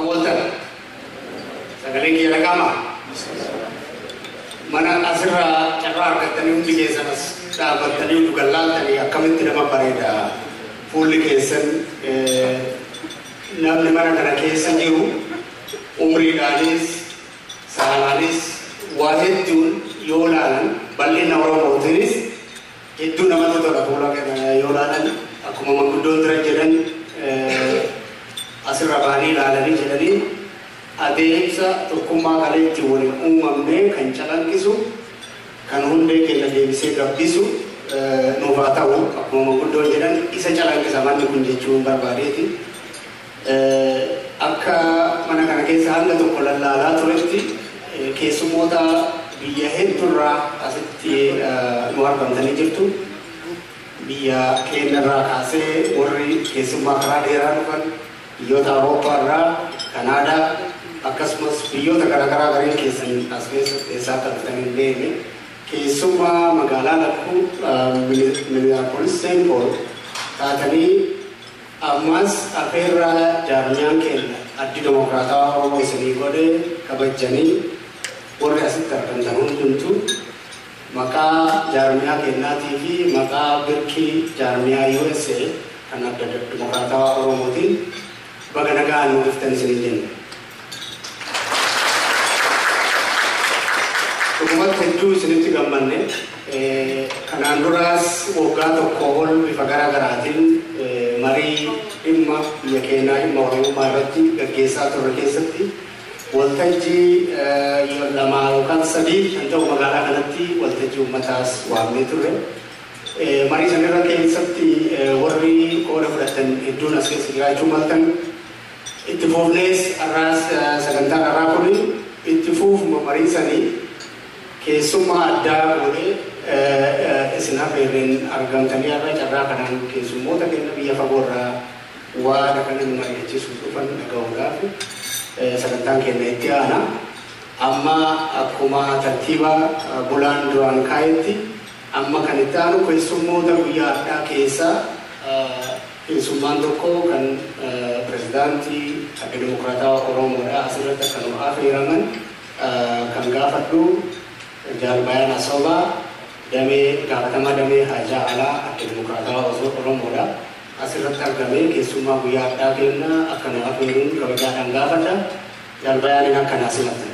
أولتنا سأقولك يا لقامة mana asra carar katani undi kesan da batani undu galal tani akamit nama parida full kesan nam mana kana kesan jiru umri danis salanis wahid jun yolalan balli nawra mawtinis itu nama tu tora bola kana yolalan aku memangudol terajaran asra bani lalani jadi adeemsa tokkummaa kaleetti waliin uumamnee kan calanqisu kan hundee keenya deebisee gabbisu nuuf haa ta'u akkuma manguddoo jedhan isa calanqisa manni kun jechuun barbaadeeti. Akka mana kana keessa hanga tokko lallaalaa turetti keessummoota biyya hedduurraa asitti nu argamtanii jirtu. Biyya keenyarraa kaasee warri keessummaa karaa dheeraa dhufan biyyoota Awurooppaarraa, Kanaadaa akkasumas biyyoota garaagaraa gareen keessan as keessatti isaa qabatan hin deeme keessumaa magaalaa lakkuu Minneapolis Saint Paul taatanii ammas afeerraa jaarmiyaan keenya addi Dimokiraataa Oromoo isinii godhe kabajanii warri asitti argamtan hundumtu maqaa jaarmiyaa keenyaatii fi maqaa birkii jaarmiyaa USA kan adda Dimokiraataa Oromootiin baga nagaan nuuf dhuftan isinii jenna. Hukumat hedduu isinitti gammanne kanaan duraas waggaa tokko ol bifa garaagaraatiin marii dhimma biyya keenyaa dhimma Oromummaa irratti gaggeessaa turre keessatti waltajjii lama yookaan sadii kan ta'u magaalaa kanatti waltajjii uummataas waamnee turre. Marii sanarra keessatti warri qooda fudhatan hedduun as keessa jiraachuu maltan itti fuufnees arraas sagantaan arraa kun itti fuufuma marii sanii keessummaa addaa godhee isin hafeerreen argamtanii irra carraa kanaan keessummoota keenya biyya fagoorraa waan kana nu mari'achiisuuf dhufan dhaga'uudhaaf sagantaan keenya itti aana. Amma akkuma tartiiba bulaan duraan kaayetti amma kan itti aanu keessummoota guyyaa addaa keessa keessummaan tokko kan pirezidaantii adda Dimokiraataa Oromoodha asirratti kan afeeraman kan gaafadhu Jalbayaan Asobaa damee gaafatamaa damee Hajaa Alaa adda Dimokiraataa Oromoodha asirratti argamee keessummaa guyyaa addaa keenya akka nu afeeruun kabajaadhaan gaafadha. Jalbayaan akkanaa simatan.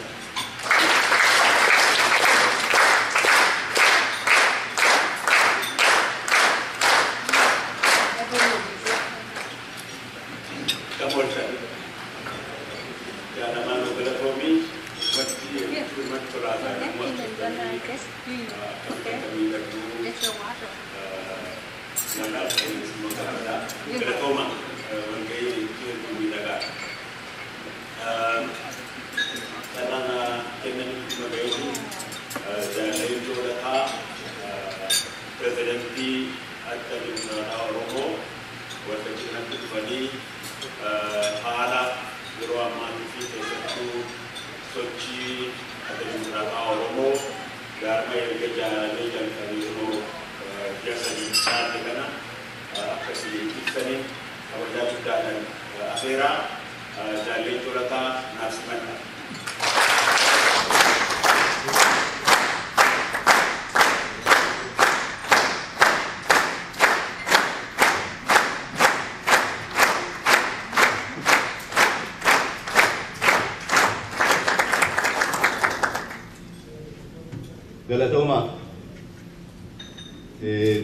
Galatoma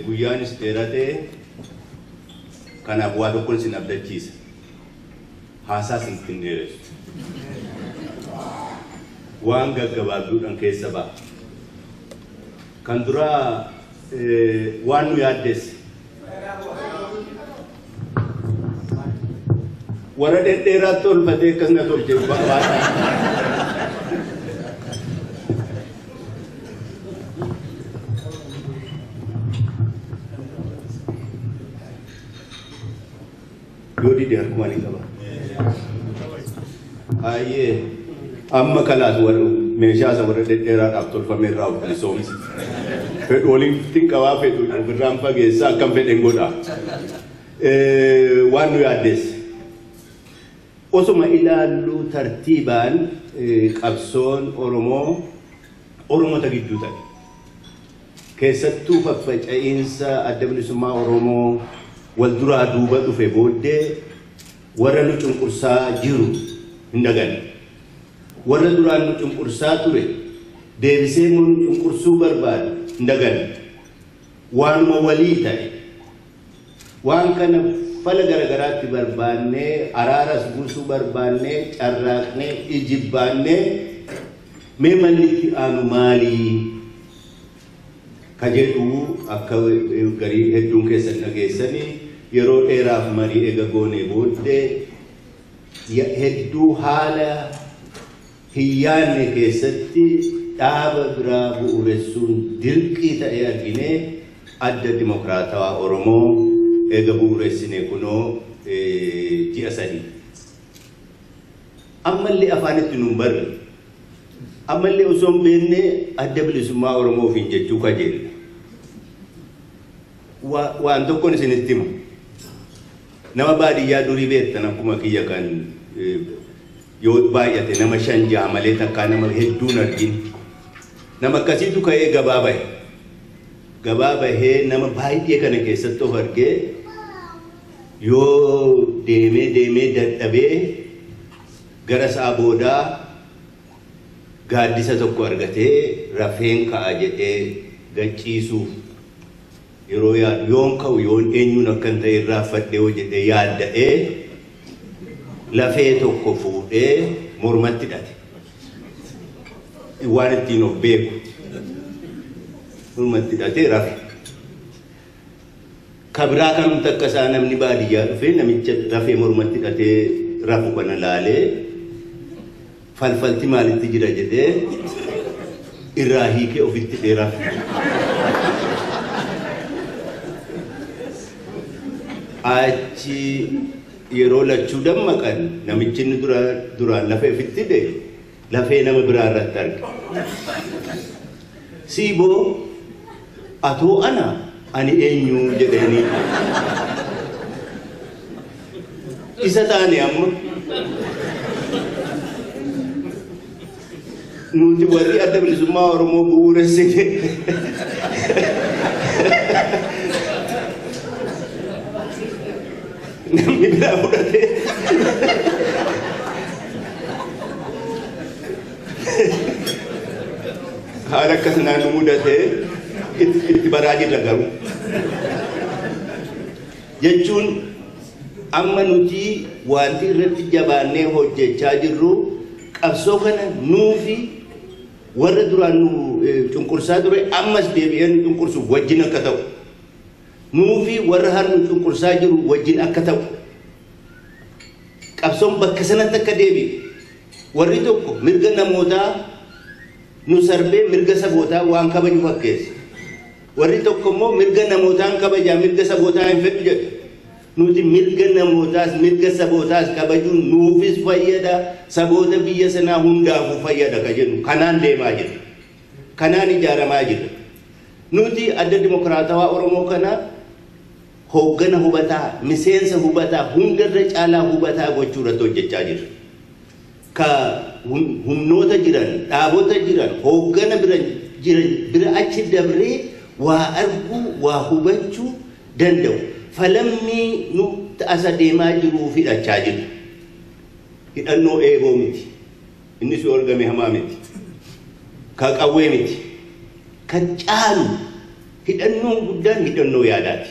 guyyaan isteerate kana bu'aa tokkoon isin abdachiisa haasaa isin finneeressu waan gaggabaabduudhaan keessa ba'a kan duraa waan nu yaaddeesse warra dhedheeraatti olfatee akkas na tolche Yodi dia kumani kaba. Aye, amma kalas waru meeshaa isa warra dhedheeraadhaaf tolfame irraa of bilisoomse. Waliin xiqqawaa fedhu birraan fageessaa akkam fedhen godha. Waan nu yaaddeesse. osuma ilaallu tartiibaan qabsoon Oromoo gidduu ta'e. Keessattuu faffaca'iinsa adda bilisummaa Oromoo wal duraa duuba dhufe booddee warra nu cunqursaa jiru hin daganne. Warra duraan nu cunqursaa ture deebisee nu cunqursuu barbaadu hin daganne. Waanuma walii ta'e. Waan kana fala garagaraatti barbaannee araaras buusuu barbaannee carraaqnee ijibbaannee mee malli itti aanu maalii kajedhu akka garii hedduun keessan dhageessanii yeroo dheeraaf marii eega goonee booddee hedduu haala hin yaadne keessatti dhaaba biraa bu'uuressuun dirqii ta'ee arginee adda dimokiraatawaa Oromoo eega bu'uuressine kunoo ji'a 3. Ammallee afaanitti nuun barre. Ammallee osoo hin beekne adda bilisummaa Oromoofiin jechuu kajeella. Waan tokkoon isinitti hima. Nama baadiyyaa durii beektan akkuma kiyya kan yoo baay'ate nama 5-6 malee takkaa nama hedduun argin. Nama akkasiitu ka'ee gabaa bahe. Gabaa bahee nama baay'ee kana keessatti of argee yoo deemee dadhabee gara sa'a boodaa gaaddisa tokko argatee rafeen ka'a jedhee gachiisuuf yeroo yaadu yoon ka'u yoon eenyuun akkan ta'e irraanfadhee hoo jedhee yaadda'ee lafee tokko fuudhee mormatti hidhate. Waan ittiin of beeku. Mormatti hidhatee rafe. Kabraa kanumti akka isaa namni baadiyyaa dhufee namicha rafee mormatti hidhatee rafu kana laalee falfalti maalitti jira jedhee irraa hiikee ofitti dheeraa. Achi yeroo lachuu dammaqan namichi inni duraan lafee ofitti hidhe lafee nama biraa irratti arge. Siiboo atoo ani eenyu jedhanii isa taane amma nuti warri adda bilisummaa Oromoo bu'uuressine namni biraa fudhatee haala akkasinaan nu mudatee itti baraa jirra garuu. Jechuun amma nuti wanti irratti jabaannee hojjechaa jirru qabsoo kana nuufi warra duraan nu cunqursaa ture ammas deebi'een cunqursuuf wajjin akka ta'u. Nuufi warra har'a cunqursaa jiru wajjin akka ta'u. Qabsoon bakka sanatti akka deebi'e. Warri tokko mirga namootaa nu sarbee mirga sabootaa waan kabaju fakkeessa. Warri tokko immoo mirga namootaan kabajaa mirga sabootaa hin fedhu jedhu. Nuti mirga namootaas mirga sabootaas kabajuun nuufis fayyada saboota biyya sanaa hundaafuu fayyada ka jedhu kanaan deemaa jira. Kanaan ijaaramaa jira. Nuti adda dimokiraatawaa Oromoo kana hooggana hubataa miseensa hubataa hundarra caalaa hubataa gochuu irratti hojjechaa jira. Ka humnoota jiran dhaabota jiran hooggana bira achi dabree waa arguu waa hubachuu danda'u. Falamni nu asa deemaa jiruu fi dhachaa jiru. Hidhannoo eeboo miti. Innis yoo argame hamaa miti. Ka qawwee miti. Kan caalu hidhannoon guddaan hidhannoo yaadaati.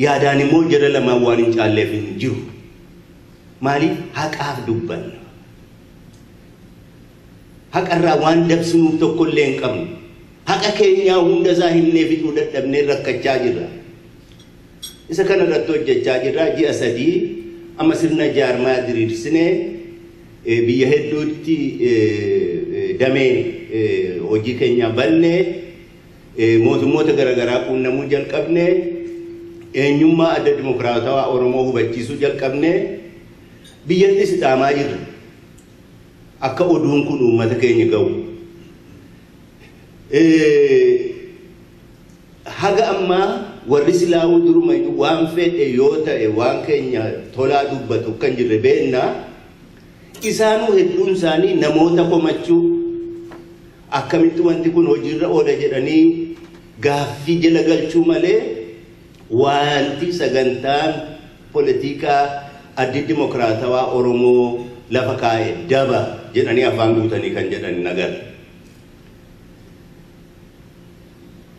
Yaadaan immoo jara lamaan waan hin caalleef hin jiru. Maaliif haqaaf dubbanna. Haqarraa waan dabsinuuf tokkollee hin qabnu. Haqa keenyaa hunda isaa himnee fixuu dadhabnee rakkachaa jirra. Isa kana irratti hojjechaa jirra. Ji'a 3 amma sirna jaarmaa diriirsinee biyya hedduutti damee hojii keenya balnee mootummoota garaagaraa quunnamuu jalqabnee eenyummaa adda dimokiraatawaa Oromoo hubachiisuu jalqabnee biyyattis dhaamaa jirra. Akka oduun kun uummata keenya ga'u. Haga ammaa warri silaa duruma waan fedhe yoo ta'e waan keenya tolaa dubbatu kan jirre beenna isaanuu hedduun isaanii namoota komachuu akkamitti wanti kun hojiirra oola jedhanii gaaffii jala galchuu malee wanti sagantaan politikaa addi dimokiraatawaa Oromoo lafa kaa'e daba jedhanii afaan guutanii kan jedhani nagar.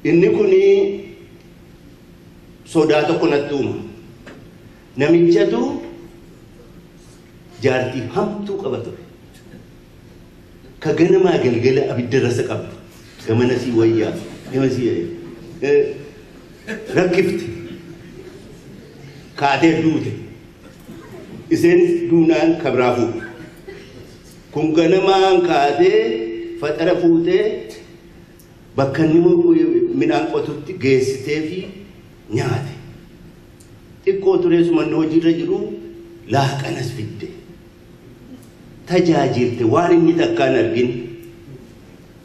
Inni kuni sodaa tokko natti uuma. Namichatu jaartii hamtuu qaba ture. Ka ganamaa galgala abidda rasa qabdu. Gamana sii wayyaa. Gama sii rakkifte. Kaatee duute. Iseen duunaan kabraa fuudhu. Kun ganamaan kaatee faxara fuutee bakka inni midhaan qotutti geessitee fi nyaate. Xiqqoo turee sumanni hojiirra jiru laaqanas fidde. Tajaajilte waan inni takkaan argin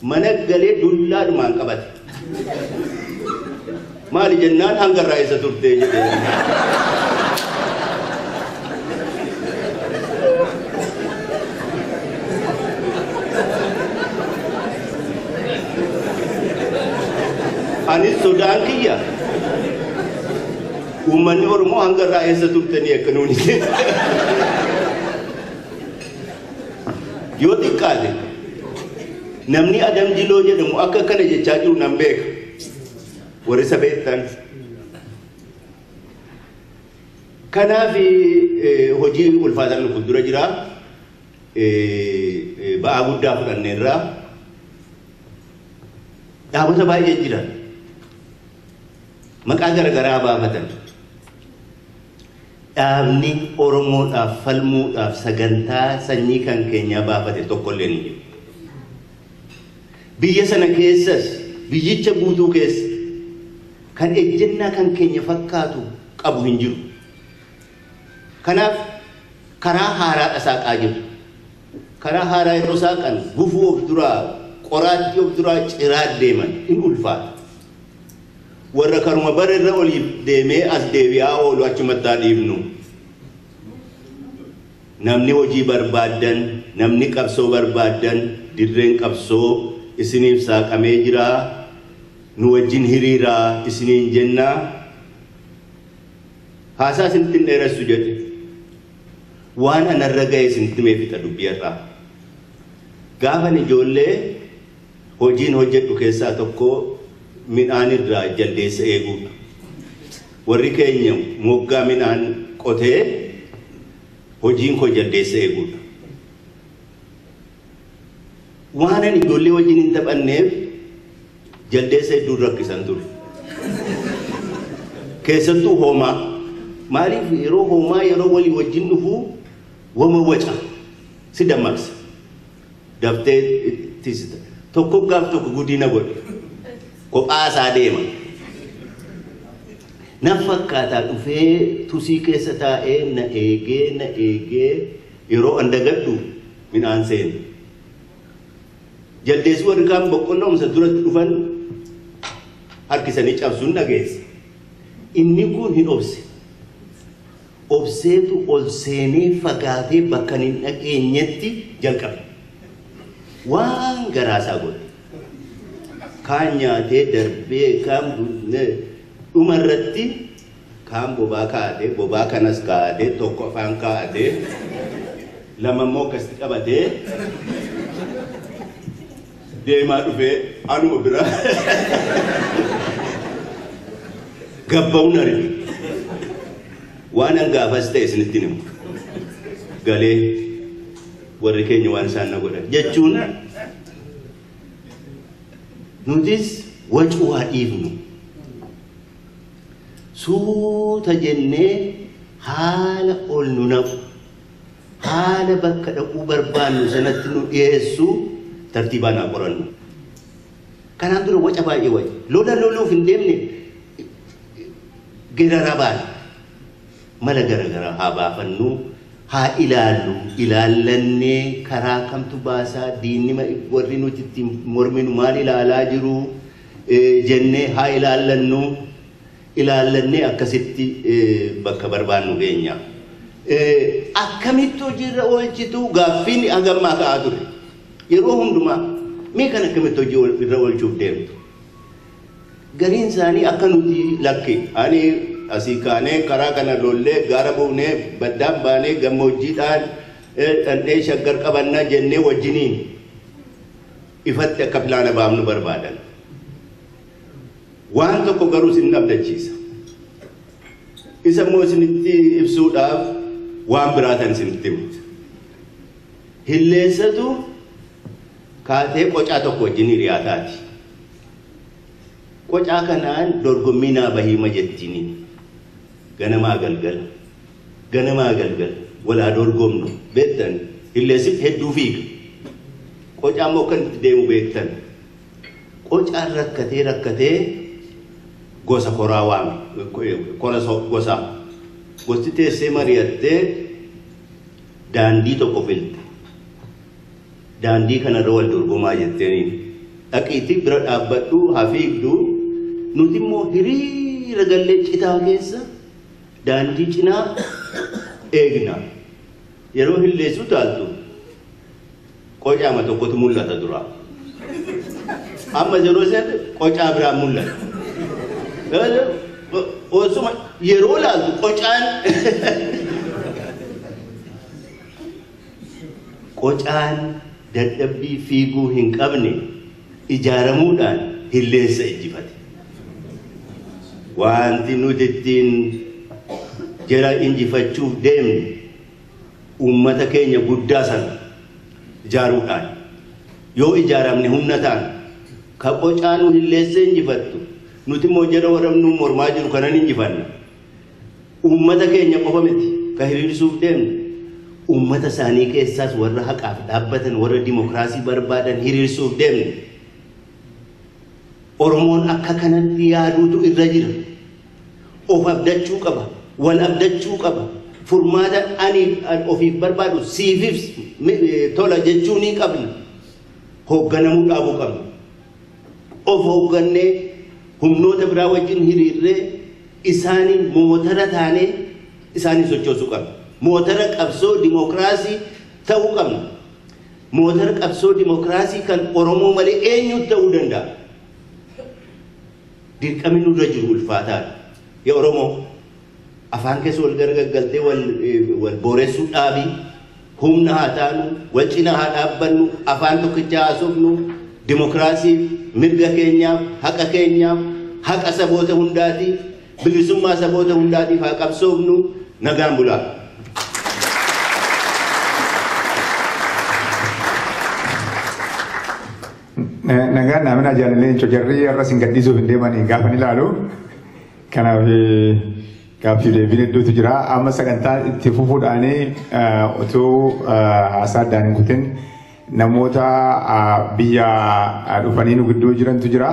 mana galee dullaadhumaan qabate. Maali jennaan hangarraa isa turtee jedhee. Anis sodaan kiyya uummanni Oromoo hangarraa eessa turtanii akka nuuni yoo xiqqaate namni Adam Jiloo jedhamu akka kana jechaa jiru nan beeka warri sabeettan kanaaf hojii ulfaataan nu fuuldura jira ba'aa guddaa fudhanneerraa dhaabota baay'ee jiran maqaa garagaraa baafatan dhaabni Oromoodhaaf falmuudhaaf sagantaa sanyii kan keenyaa baafate tokkollee ni jiru. Biyya sana keessas biyyicha guutuu keessa kan ejjennaa kan keenya fakkaatu qabu hin jiru. Kanaaf karaa haaraa saaqaa jiru. Karaa haaraa yeroo saaqan gufuu of duraa qoraattii of duraa ciraa deeman hin ulfaatu. Warra karuma bararra oliif deemee as deebi'aa oolu achumatti dhiibnu. Namni hojii barbaadan, namni qabsoo barbaadan, dirreen qabsoo isiniif saaqamee jira. Nu wajjin hiriiraa isiniin jenna. Haasaa isinitti hin dheeressu jedhe. Waan anarra ga'e isinitti mee fixa dubbiyarraa. Gaafan ijoollee hojiin hojjedhu keessaa tokko midhaan irraa jaldeessa eeguudha. Warri keenya moggaa midhaan qotee hojiin koo jaldeessa eeguudha. Waan ani ijoollee wajjin hin taphanneef jaldeessa hedduu rakkisan ture. Keessattuu hoomaa. Maaliif yeroo hoomaa yeroo walii wajjin dhufu wama waca si dammaqsa. Daftee ittisita. Tokko gaaf tokko guddina godhe. Kophaa isaa deema. Na fakkaataa dhufee tusii keessa taa'ee na eegee yeroo andagadhu midhaan seenu. Jaldeessi warri kaan boqqolloomsa duratti dhufan harkisanii cabsuun dhageessa. Inni kun hin obse. Obseetu ol seenee fagaatee bakka hin dhageenyetti jalqabe. Waan garaasaa godhe. Kaan nyaatee darbee kaan dhumarratti kaan bobaa kaa'atee bobaa kanas kaa'atee tokko afaan kaa'atee lama immoo akkasitti qabatee deemaa dhufee anuma bira gabba'uun arge. Waan hangaafas ta'e isinitti himu galee warri keenya waan isaan na godhan jechuun nutis wacuu haa dhiifnu. Suuta jennee haala ol nu naqu haala bakka dhaquu barbaannu sanatti nu dhiyeessu tartiibaan haa qorannu. Kanaan dura waca baay'ee waca lola loluuf hin deemne gerara baay'ee mala garagaraa haa baafannu haa ilaallu ilaallannee karaa kamtu baasaa diinni warri nuti ittiin morminu maal ilaalaa jiru jennee haa ilaallannu ilaallanne akkasitti bakka barbaannu geenya. Akkamittuu jirra oolchitu gaaffiin hagammaa ka'aa ture. Yeroo hundumaa mee kan akkamitti hojii irra oolchuuf deemtu. Gariin isaanii akka nuti lakke ani asii kaanee karaa kana lollee gaara buunee baddaan baanee gammoojjiidhaan dhandhee shaggar qabannaa jennee wajjiniin ifatti akka pilaana baafnu barbaadan. Waan tokko garuu isin abdachiisa. Isa immoo isinitti ibsuudhaaf waan biraatan isinitti himu. Hilleessatu kaatee qocaa tokko wajjin hiriyaataati. Qocaa kanaan dorgommii naa bahiima jettiini. Ganamaa galgal walaa dorgomnu beektan hilleessif hedduu fiiga. Qocaa immoo kan itti deemu beektan. Qocaan rakkatee gosa koraa waame kora gosa gosti teessee mari'attee daandii tokko filte. Daandii kanarra wal dorgomaa jetteeniin dhaqiitii bira dhaabbadhu hafiigduu nuti immoo hiriira gallee citaa keessa daandii cinaa eegna. Yeroo hilleessu taaltu qocaama tokkotu mul'ata dura. Amma yeroo seete qocaa biraa mul'ata. Osuma yeroo laaltu qocaan dadhabbii fiiguu hin qabne ijaaramuudhaan hilleessa ijjifate. Wanti nuti ittiin jara injifachuuf deemne uummata keenya guddaa sana ijaaruudhaan yoo ijaaramne humna ta'an ka qocaanu hilleessa injifattu nuti immoo jara waramnu mormaa jiru kanan injifanna. Uummata keenya qofa miti ka hiriirsuuf deemne uummata isaanii keessaas warra haqaaf dhaabbatan warra dimokiraasii barbaadan hiriirsuuf deemne. Oromoon akka kanatti yaaduutu irra jira. Of abdachuu qaba, wal abdachuu qaba. Furmaata ani ofiif barbaadu siifis tola jechuu ni qabna. Hoogganamuu dhaabuu qabna. Of hooggannee humnoota biraa wajjin hiriirree isaanii mootara taanee isaanii sochoosuu qabna. Mootara qabsoo dimokiraasii ta'uu qabna. Mootara qabsoo dimokiraasii kan Oromoo malee eenyu ta'uu danda'a. Dirqamni nurra jiru ulfaataadha. Yaa Oromoo afaan keessa wal gargaggaltee wal booressuu dhaabii humna haa taanu wal cina haa dhaabbannu afaan tokkicha haasofnu dimokiraasiif mirga keenyaaf haqa saboota hundaatiif bilisummaa saboota hundaatiif haa qabsoofnu. Nagaan bulaa. Nagaan naamina jaalallee cojarrii irra sin gaddisuuf hin deemanii gaafa ni ilaalu. Kanaaf gaaffii deebiin hedduutu jira. Amma sagantaa itti fufuudhaanii otoo haasaa addaan hin kutin namoota biyya dhufanii nu gidduu jirantu jira.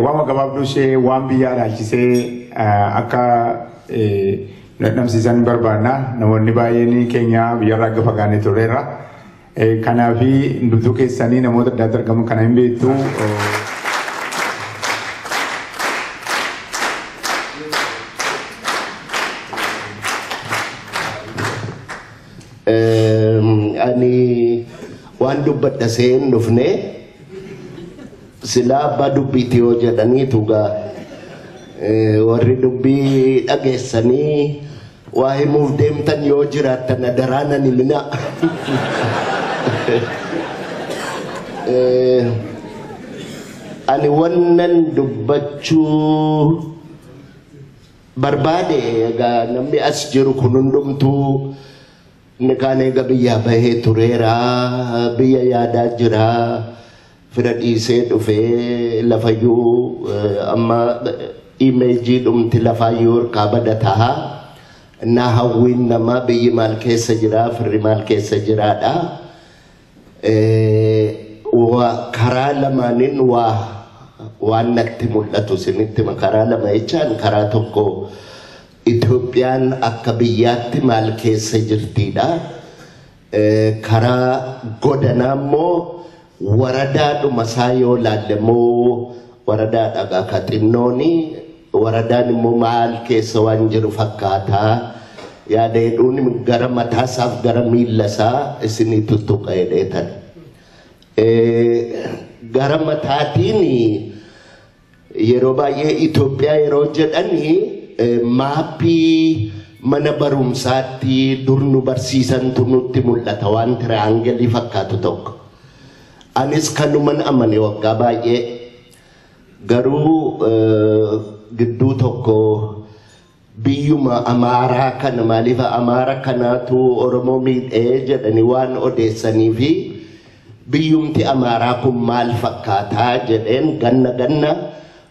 Waan gabaabduu ishee waan biyyaa ilaalchisee akka dhabsiisan barbaanna. Namoonni baay'een keenya biyyarraa akka fagaannee turreerra. Kanaaf hundumtuu keessanii namoota adda addaa argaman kana hin beektu. Ani waan dubbadha seen dhufne silaa abbaa dubbiitii yoo jedhaniitu gaa warri dubbii dhageessanii waa himuuf deemtan yoo jiraattan adaraanan himina. Ani wannan dubbachuu barbaade egaa namni as jiru kun hundumtuu inni kaan eega biyyaa bahee tureera biyya yaadaa jira fira dhiisee dhufee lafayyuu amma imeejii dhumti lafaayyuu harkaa badataa na hawwiin namaa biyyi maal keessa jira firri maal keessa jiraadha. Karaa lamaanin waan natti mul'atu isinitti karaa lama jechaan karaa tokko Itoophiyaan akka biyyaatti maal keessa jirtidha. Karaa godanaa immoo waradaadhuma isaa yoo laalle immoo waradaadha gaa ka xinnooni waradaan immoo maal keessa waan jiru fakkaataa yaada hedduun gara mataasaaf gara miillasaa isinii tuttuqa jedheetan. Gara mataatiin yeroo baay'ee Itoophiyaa yeroo jedhanii maappii mana barumsaatti dur nu barsiisantu nutti mul'ata waan tiraangelii fakkaatu tokko. Anis kanuman amane waggaa baay'ee garuu gidduu tokko biyyuma Amaaraa kana maaliif Amaara kanaatu Oromoo miidhee jedhanii waan odeessanii fi biyyumti Amaaraa kun maal fakkaataa jedheen ganna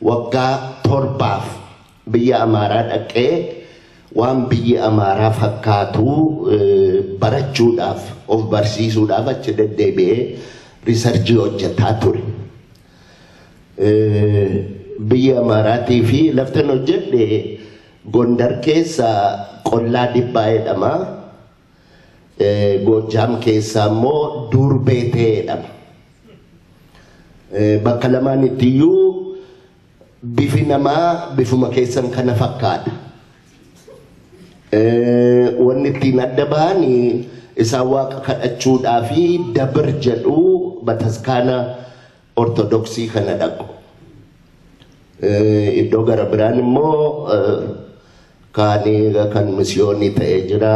waggaa 7 biyya Amaaraa dhaqee waan biyya Amaaraa fakkaatu barachuudhaaf of barsiisuudhaaf achi deddeebi'ee riisarchii hojjetaa ture. Biyya Amaaraatii fi laftan hojjedhe Gondar keessa qollaa Dibbaa jedhama. Gojaam keessa immoo Duurbeetee jedhama. Bakka lamaanittiyuu bifi namaa bifuma keessan kana fakkaata. Wanni ittiin adda ba'anii isaan waaqa kadhachuudhaa fi Dabir jedhu bataskaana Ortodoksii kana dhaqu. Iddoo gara biraan immoo kan misiyoonii ta'ee jira.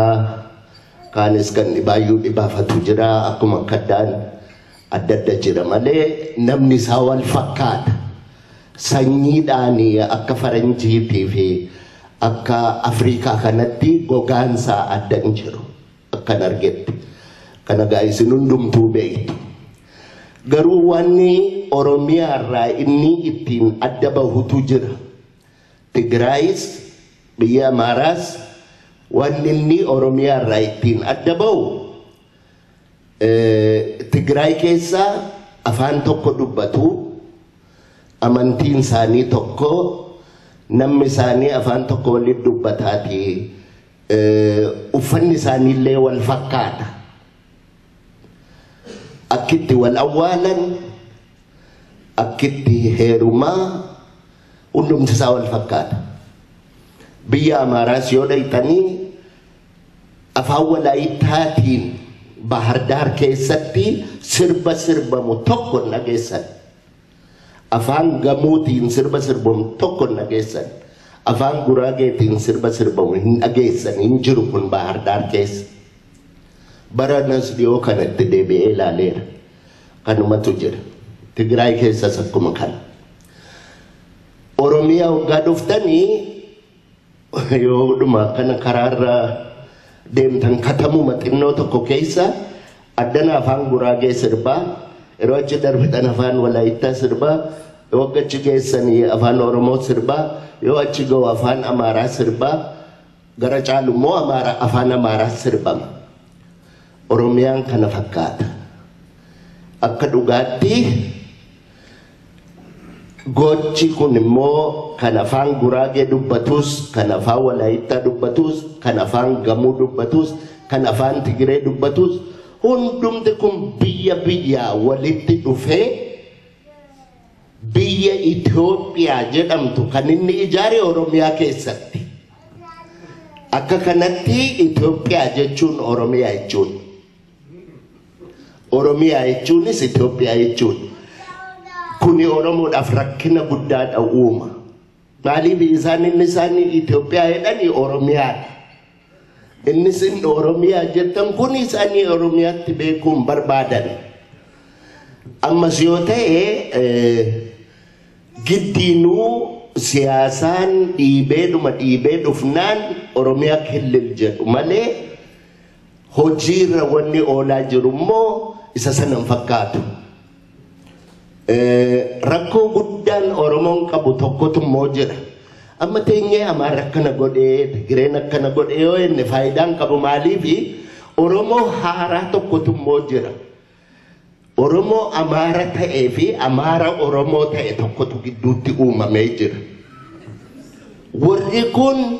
Kaanis kan baay'ee dhibaafatu jira. Akkuma kaddaan adda adda jira malee namni isaa wal fakkaata. Sanyiidhaan akka Faranjiitii fi akka Afrikaa kanatti gogaansaa adda hin jiru. Akkan argetti. Kana gaa isin hundumtuu beektu. Garuu wanni Oromiyaa irraa inni ittiin adda bahutu jira. Tigraayis biyya Amaaraas wanni inni Oromiyaa irraa ittiin adda bahu Tigraay keessa afaan tokko dubbatu, amantiin isaanii tokko, namni isaanii afaan tokko waliin dubbataati. Uffanni isaanii illee wal fakkaata. Akkitti wal awwaalan, akkitti heerumaa hundumti isaa wal fakkaata. Biyya Amaaraas yoo dhaqxanii afaan Walaayitaatiin Bahardaar keessatti sirbamu tokko dhageessan. Afaan Gamuutiin sirbamu tokko dhageessan. Afaan Guraageetiin sirbamu hin dhageessan hin jiru kun Bahardaar keessa. Baranas dhiyoo kanatti deebi'ee ilaaleera. Kanumatu jira. Tigraay keessas akkuma kana. Oromiyaa waggaa dhuftanii yoo dhuma kana karaarra deemtan katamuma xinnoo tokko keessa addana afaan Guraagee sirbaa yeroo achi darbitan afaan Walaayittaa sirbaa yoo achi geessanii afaan Oromoo sirbaa yoo achi ga'u afaan Amaaraa sirbaa gara caalu immoo afaan Amaaraa sirbama. Oromiyaan kana fakkaata. Akka dhugaatti gochi kun immoo kan afaan Guraagee dubbatus, kan afaan Walaayittaa dubbatus, kan afaan Gamuu dubbatus, kan afaan Tigree dubbatus hundumti kun biyya walitti dhufee biyya Itoophiyaa jedhamtu kan inni ijaare Oromiyaa keessatti. Akka kanatti Itoophiyaa jechuun Oromiyaa jechuun. Oromiyaa jechuunis Itoophiyaa jechuun. Kuni Oromoodhaaf rakkina guddaadha uuma. Maaliif inni isaanii Itoophiyaa jedhanii Oromiyaadha. Innis inni Oromiyaa jettan kun isaanii Oromiyaatti beekuun barbaadan. Ammas yoo ta'e giddiinuu siyaasaan dhiibee dhufnaan Oromiyaa killil jedhu malee hojiirra wanni oolaa jiru immoo isa sanan fakkaatu. Rakkoo guddaan Oromoon qabu tokkotu immoo jira. Amma teenyee Amaara akkana godhee Tigreen akkana godhee yoo inni faayidaan qabu maaliifi Oromoo haaraa tokkotu immoo jira. Oromoo Amaara ta'ee fi Amaara Oromoo ta'e tokkotu gidduutti uumamee jira. Warri kun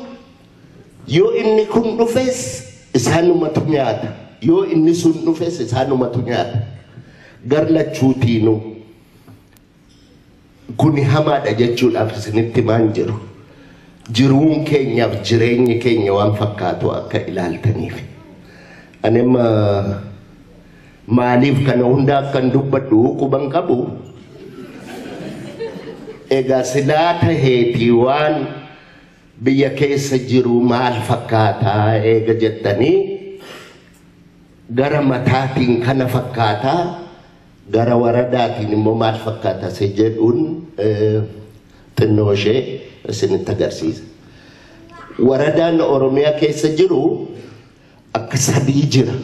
yoo inni kun dhufes isaanumatu nyaata. Yoo inni sun dhufes isaanumatu nyaata. Garlachuutiinuu. Kuni hamaadha jechuudhaaf isinitti maan jiru. jiruun keenyaaf jireenyi keenya waan fakkaatu akka ilaaltaniif. Anema maaliif kana hunda akkan dubbadhu quban qabu. Egaa silaa taheetii waan biyya keessa jiru maal fakkaataa eega jettanii gara mataatiin kana fakkaataa gara waradaatiin immoo maal fakkaataa se jedhuun xinnoo ishee isinitti agarsiisa. Waradaan Oromiyaa keessa jiru akka sadii jira.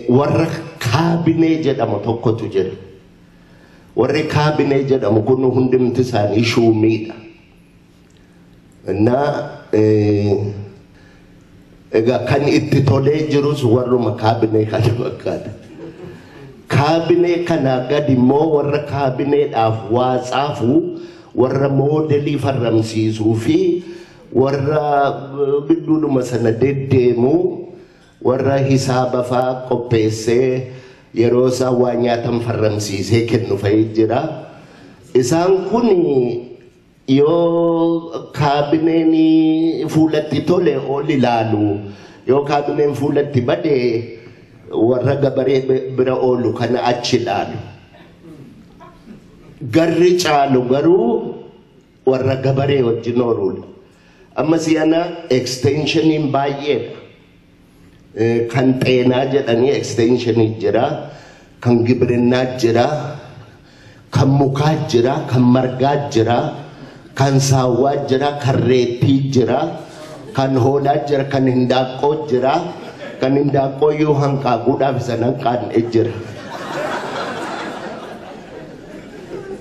Warra kaabinee jedhamu tokkotu jira. Warri kaabinee jedhamu kun hundumti isaanii shuumiidha. Na egaa kan itti tolee jirus warruma kaabinee kana fakkaata. Kaabinee kana gadi immoo warra kaabineedhaaf waa xaafu warra moodelii farramsiisuu fi warra bidduudhuma sana deddeemu warra hisaaba fa'aa qopheessee yeroo isaa waa nyaatan farramsiisee kennu fa'ii jira. Isaan kun yoo kaabineen fuulatti tole ol ilaalu yoo kaabineen fuulatti bade warra gabaree bira oolu kana achi ilaalu. Garri caalu garuu warra gabaree wajjin ooludha. Ammas yana extensioniin baay'eedha. Kan xeenaa jedhanii extensionii jira, kan gibirinaa jira, kan mukaa jira, kan margaa jira, kan saawwaa jira, kan reettii jira, kan hoolaa jira, kan hindaaqqoo jira, kan hindaaqqoo yoo hanqaaquudhaaf isa hanqaaqne jira.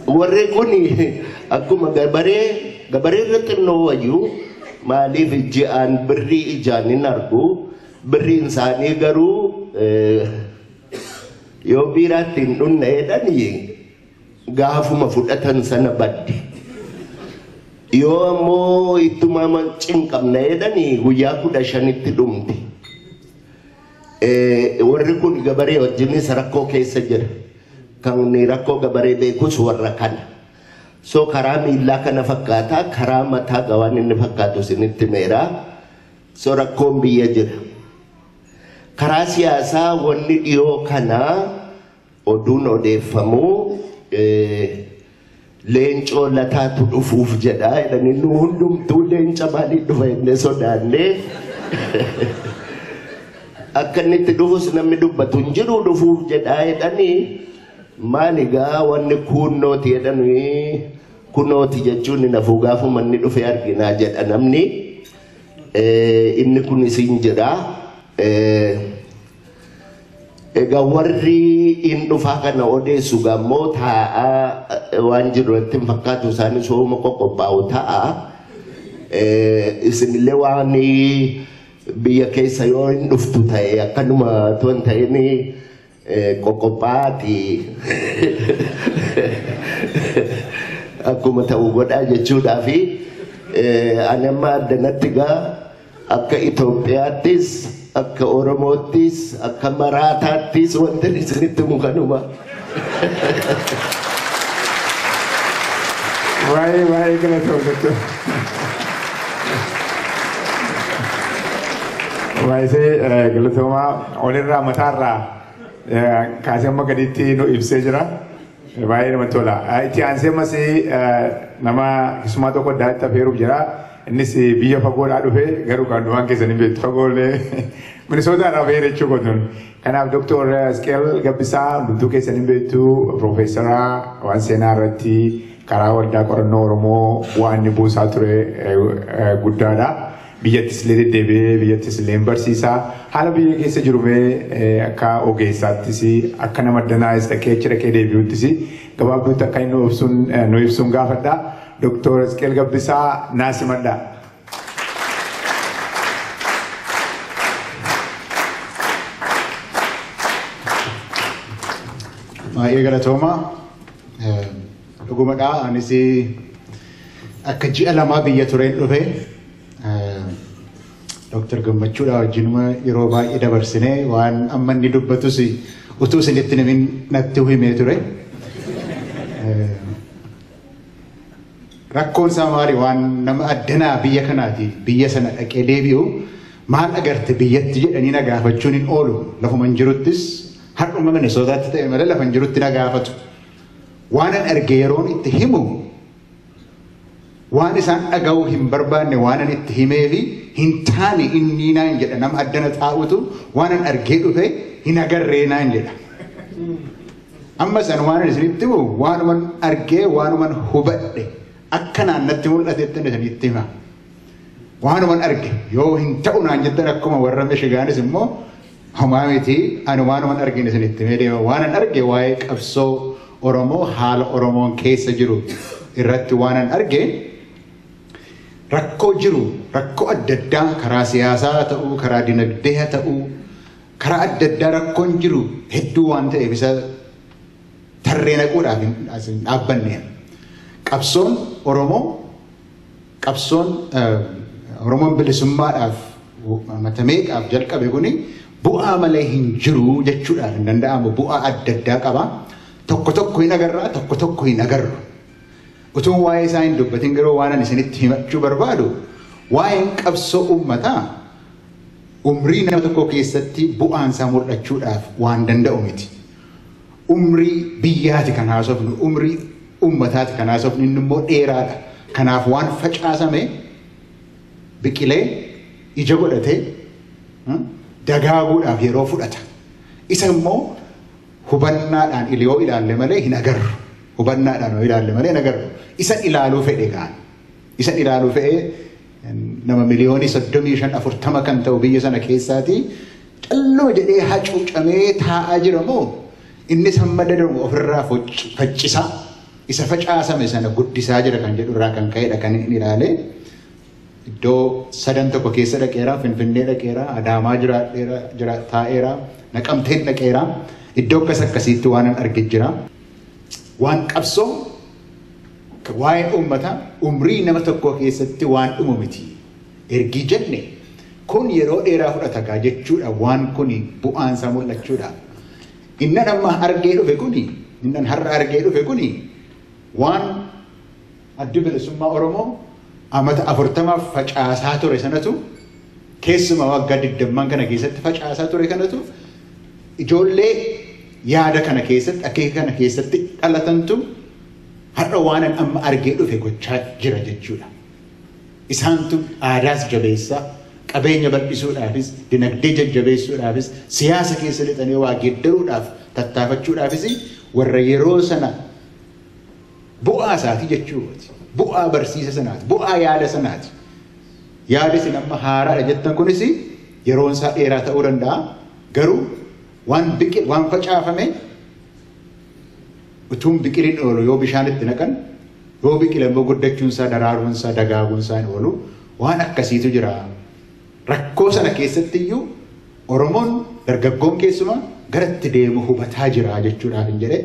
Warri kun akkuma gabaree irratti xinnoo wayyuu maaliif ji'aan birrii ijaan hin argu. Birriin isaanii garuu yoo biiraatti hin dhunne jedhanii gaafuma fudhatan sana baddi. Yoo ammoo ittuma cinqabne jedhanii guyyaa 15tti dhumti. Warri kun gabaree wajjinis rakkoo keessa jira. Kan rakkoo gabaree beekus warra kana. So karaa miillaa kana fakkaataa karaa mataa gawaan inni fakkaatu isinitti meeraa. So rakkoon biyya jira. Karaa siyaasaa wanni dhiyoo kanaa oduun odeeffamu leencoo lataatu dhufuuf jedha jedhanii nu hundumtuu leenca maalii dhufa inni sodaannee akka inni itti dhufus namni dubbatu hin jiru dhufuuf jedha jedhanii maaligaa wanni kunnooti jedhanii kunnooti jechuun nafuu gaafuma inni dhufe arginaa jedha namni inni kun isin jira. Egaa warri in dhufaa kana odeessu gammoo taa'aa waan jiru irratti hin fakkaatu isaanii sooma qoqqophaa'u ta'a. Isinillee waan biyya keessa yoo hin dhuftu ta'e akkanuma toon ta'ini qoqqophaa'aati akkuma ta'u godhaa jechuudhaafi ani amma addanatti gaa akka Itoophiyaattis akka Oromoottis akka Maraataattis wanta isinitti mukanuma. Waa'ee galatoomatu. Waa'ee galatoomaa olirraa mataarraa kaasee amma gaditti nu ibsee jira. Baay'ee namatti tola. Itti aansee ammas nama keessumaa tokko addaatti affeeruuf jira. Innis biyya fagoodhaa dhufee garuu kan waan keessanii beektu fagoolee Minisootaadhaa affeere jechuudha. Kanaaf Dr. Isqeel Gabbisaa hundumtuu keessanii beektu Piroofeesaraa waan seenaa irratti karaa waldaa qorannoo Oromoo waan inni buusaa ture guddaadha. Biyyattis illee deddeebi'ee biyyattis illee barsiisaa haala biyya keessa jirumee akka ogeessaattis akka nama danaa'es dhaqee achi dhaqee deebi'uttis gabaabduutti akka inni nu ibsuun gaafadha. Dr. Isqeel Gabbisaa naasimadha. Baay'ee galatooma. Dhugumadha anis akka ji'a lamaa biyya tureen dhufe Dr. Gammachuudha wajjinuma yeroo baay'ee dabarsinee waan amma inni dubbatus utuu isinitti namin natti himee ture. rakkoon isaa maali waan nama addanaa biyya kanaati biyya sana dhaqee deebi'u maal agarte biyyatti jedhanii na gaafachuun hin oolu lafuman jiruttis har'uma Minisootaatti ta'e malee lafan jirutti na gaafatu waan an arge yeroon itti himu waan isaan dhaga'uu hin barbaanne waan an itti himee fi hin taane inni naan jedha nama addana taa'utu waan an argee dhufe hin agarree naan jedha. Amma san waan isinitti himu waanuman argee waanuman hubadhe akka naannatti mul'atetti isinitti hima. Waanuman arge yoo hin ta'u naan jettan akkuma warra Mishigaanis immoo homaa miti ani waanuman argin isinitti himee deema waan an arge waa'ee qabsoo Oromoo haala Oromoon keessa jiru irratti waan an arge rakkoo jiru rakkoo adda addaa karaa siyaasaa ta'uu karaa dinagdee ta'uu karaa adda addaa rakkoon jiru hedduu waan ta'eef isa tarree naquudhaaf hin dhaabbanne qabsoon Oromoon bilisummaadhaaf matameeqaaf jalqabe kuni bu'aa malee hin jiru jechuudhaan hin danda'amu bu'aa adda addaa qaba tokko tokko hin agarra tokko tokko hin agarru utuun waa'ee isaa hin dubbatin garuu waan ani isinitti himachuu barbaadu waa'een qabsoo uummataa umrii nama tokko keessatti bu'aan isaa mul'achuudhaaf waan danda'u miti. Umrii biyyaati kan haasofnu umrii uummataati kan haasofnu inni immoo dheeraadha. Kanaaf waan facaasame biqilee ija godhatee dagaaguudhaaf yeroo fudhata. Isa immoo hubannaadhaan yoo ilaalle malee hin agarru. Hubannaadhaan yoo ilaalle malee hin agarru. Isa ilaaluu fedhe gaan. Isa ilaaluu fedhe nama miliyoonii 35-40 kan ta'u biyya sana keessaati calloo jedhee hacuucamee taa'aa jira moo inni samma dadamu ofirraa faccisaa isa facaasame sana guddisaa jira kan jedhu irraa kan ka'edha kan inni ilaale iddoo sadan tokko keessa dhaqeera Finfinnee dhaqeera Adaamaa jira taa'eera Naqamteen dhaqeera iddoo akkas akkasiitti waan an arge jira waan qabsoo waa'ee uummataa umrii nama tokko keessatti waan dhumu miti ergi jenne kun yeroo dheeraa fudhata gaa jechuudha waan kuni bu'aan isaa mul'achuudha innan amma argee dhufe kuni innan har'a argee dhufe kuni waan addi bilisummaa Oromoo amata 40 facaasaa ture sanatu keessuma waggaa 20 kana keessatti facaasaa ture kanatu ijoollee yaada kana keessatti akeeka kana keessatti dhalatantu har'a waan amma argee dhufe gochaa jira jechuudha. Isaantu aadaas jabeessaa qabeenya bal'isuudhaafis dinagdee jajjabeessuudhaafis siyaasa keessa lixanii waa geeddaruudhaaf tattaafachuudhaafis warra yeroo sana bu'aa isaati jechuudha. Bu'aa barsiisa sanaati bu'aa yaada sanaati. Yaada isin amma haaraadha jettan kunis yeroon isaa dheeraa ta'uu danda'a garuu waan facaafame utuun biqiliin oolu yoo bishaanitti naqan yoo biqilan immoo guddachuun isaa daraaruun isaa dagaaguun isaa hin oolu waan akkasiitu jira. Rakkoo sana keessatti iyyuu Oromoon dargaggoon keessumaa garatti deemu hubataa jira jechuudhaaf hin jedhe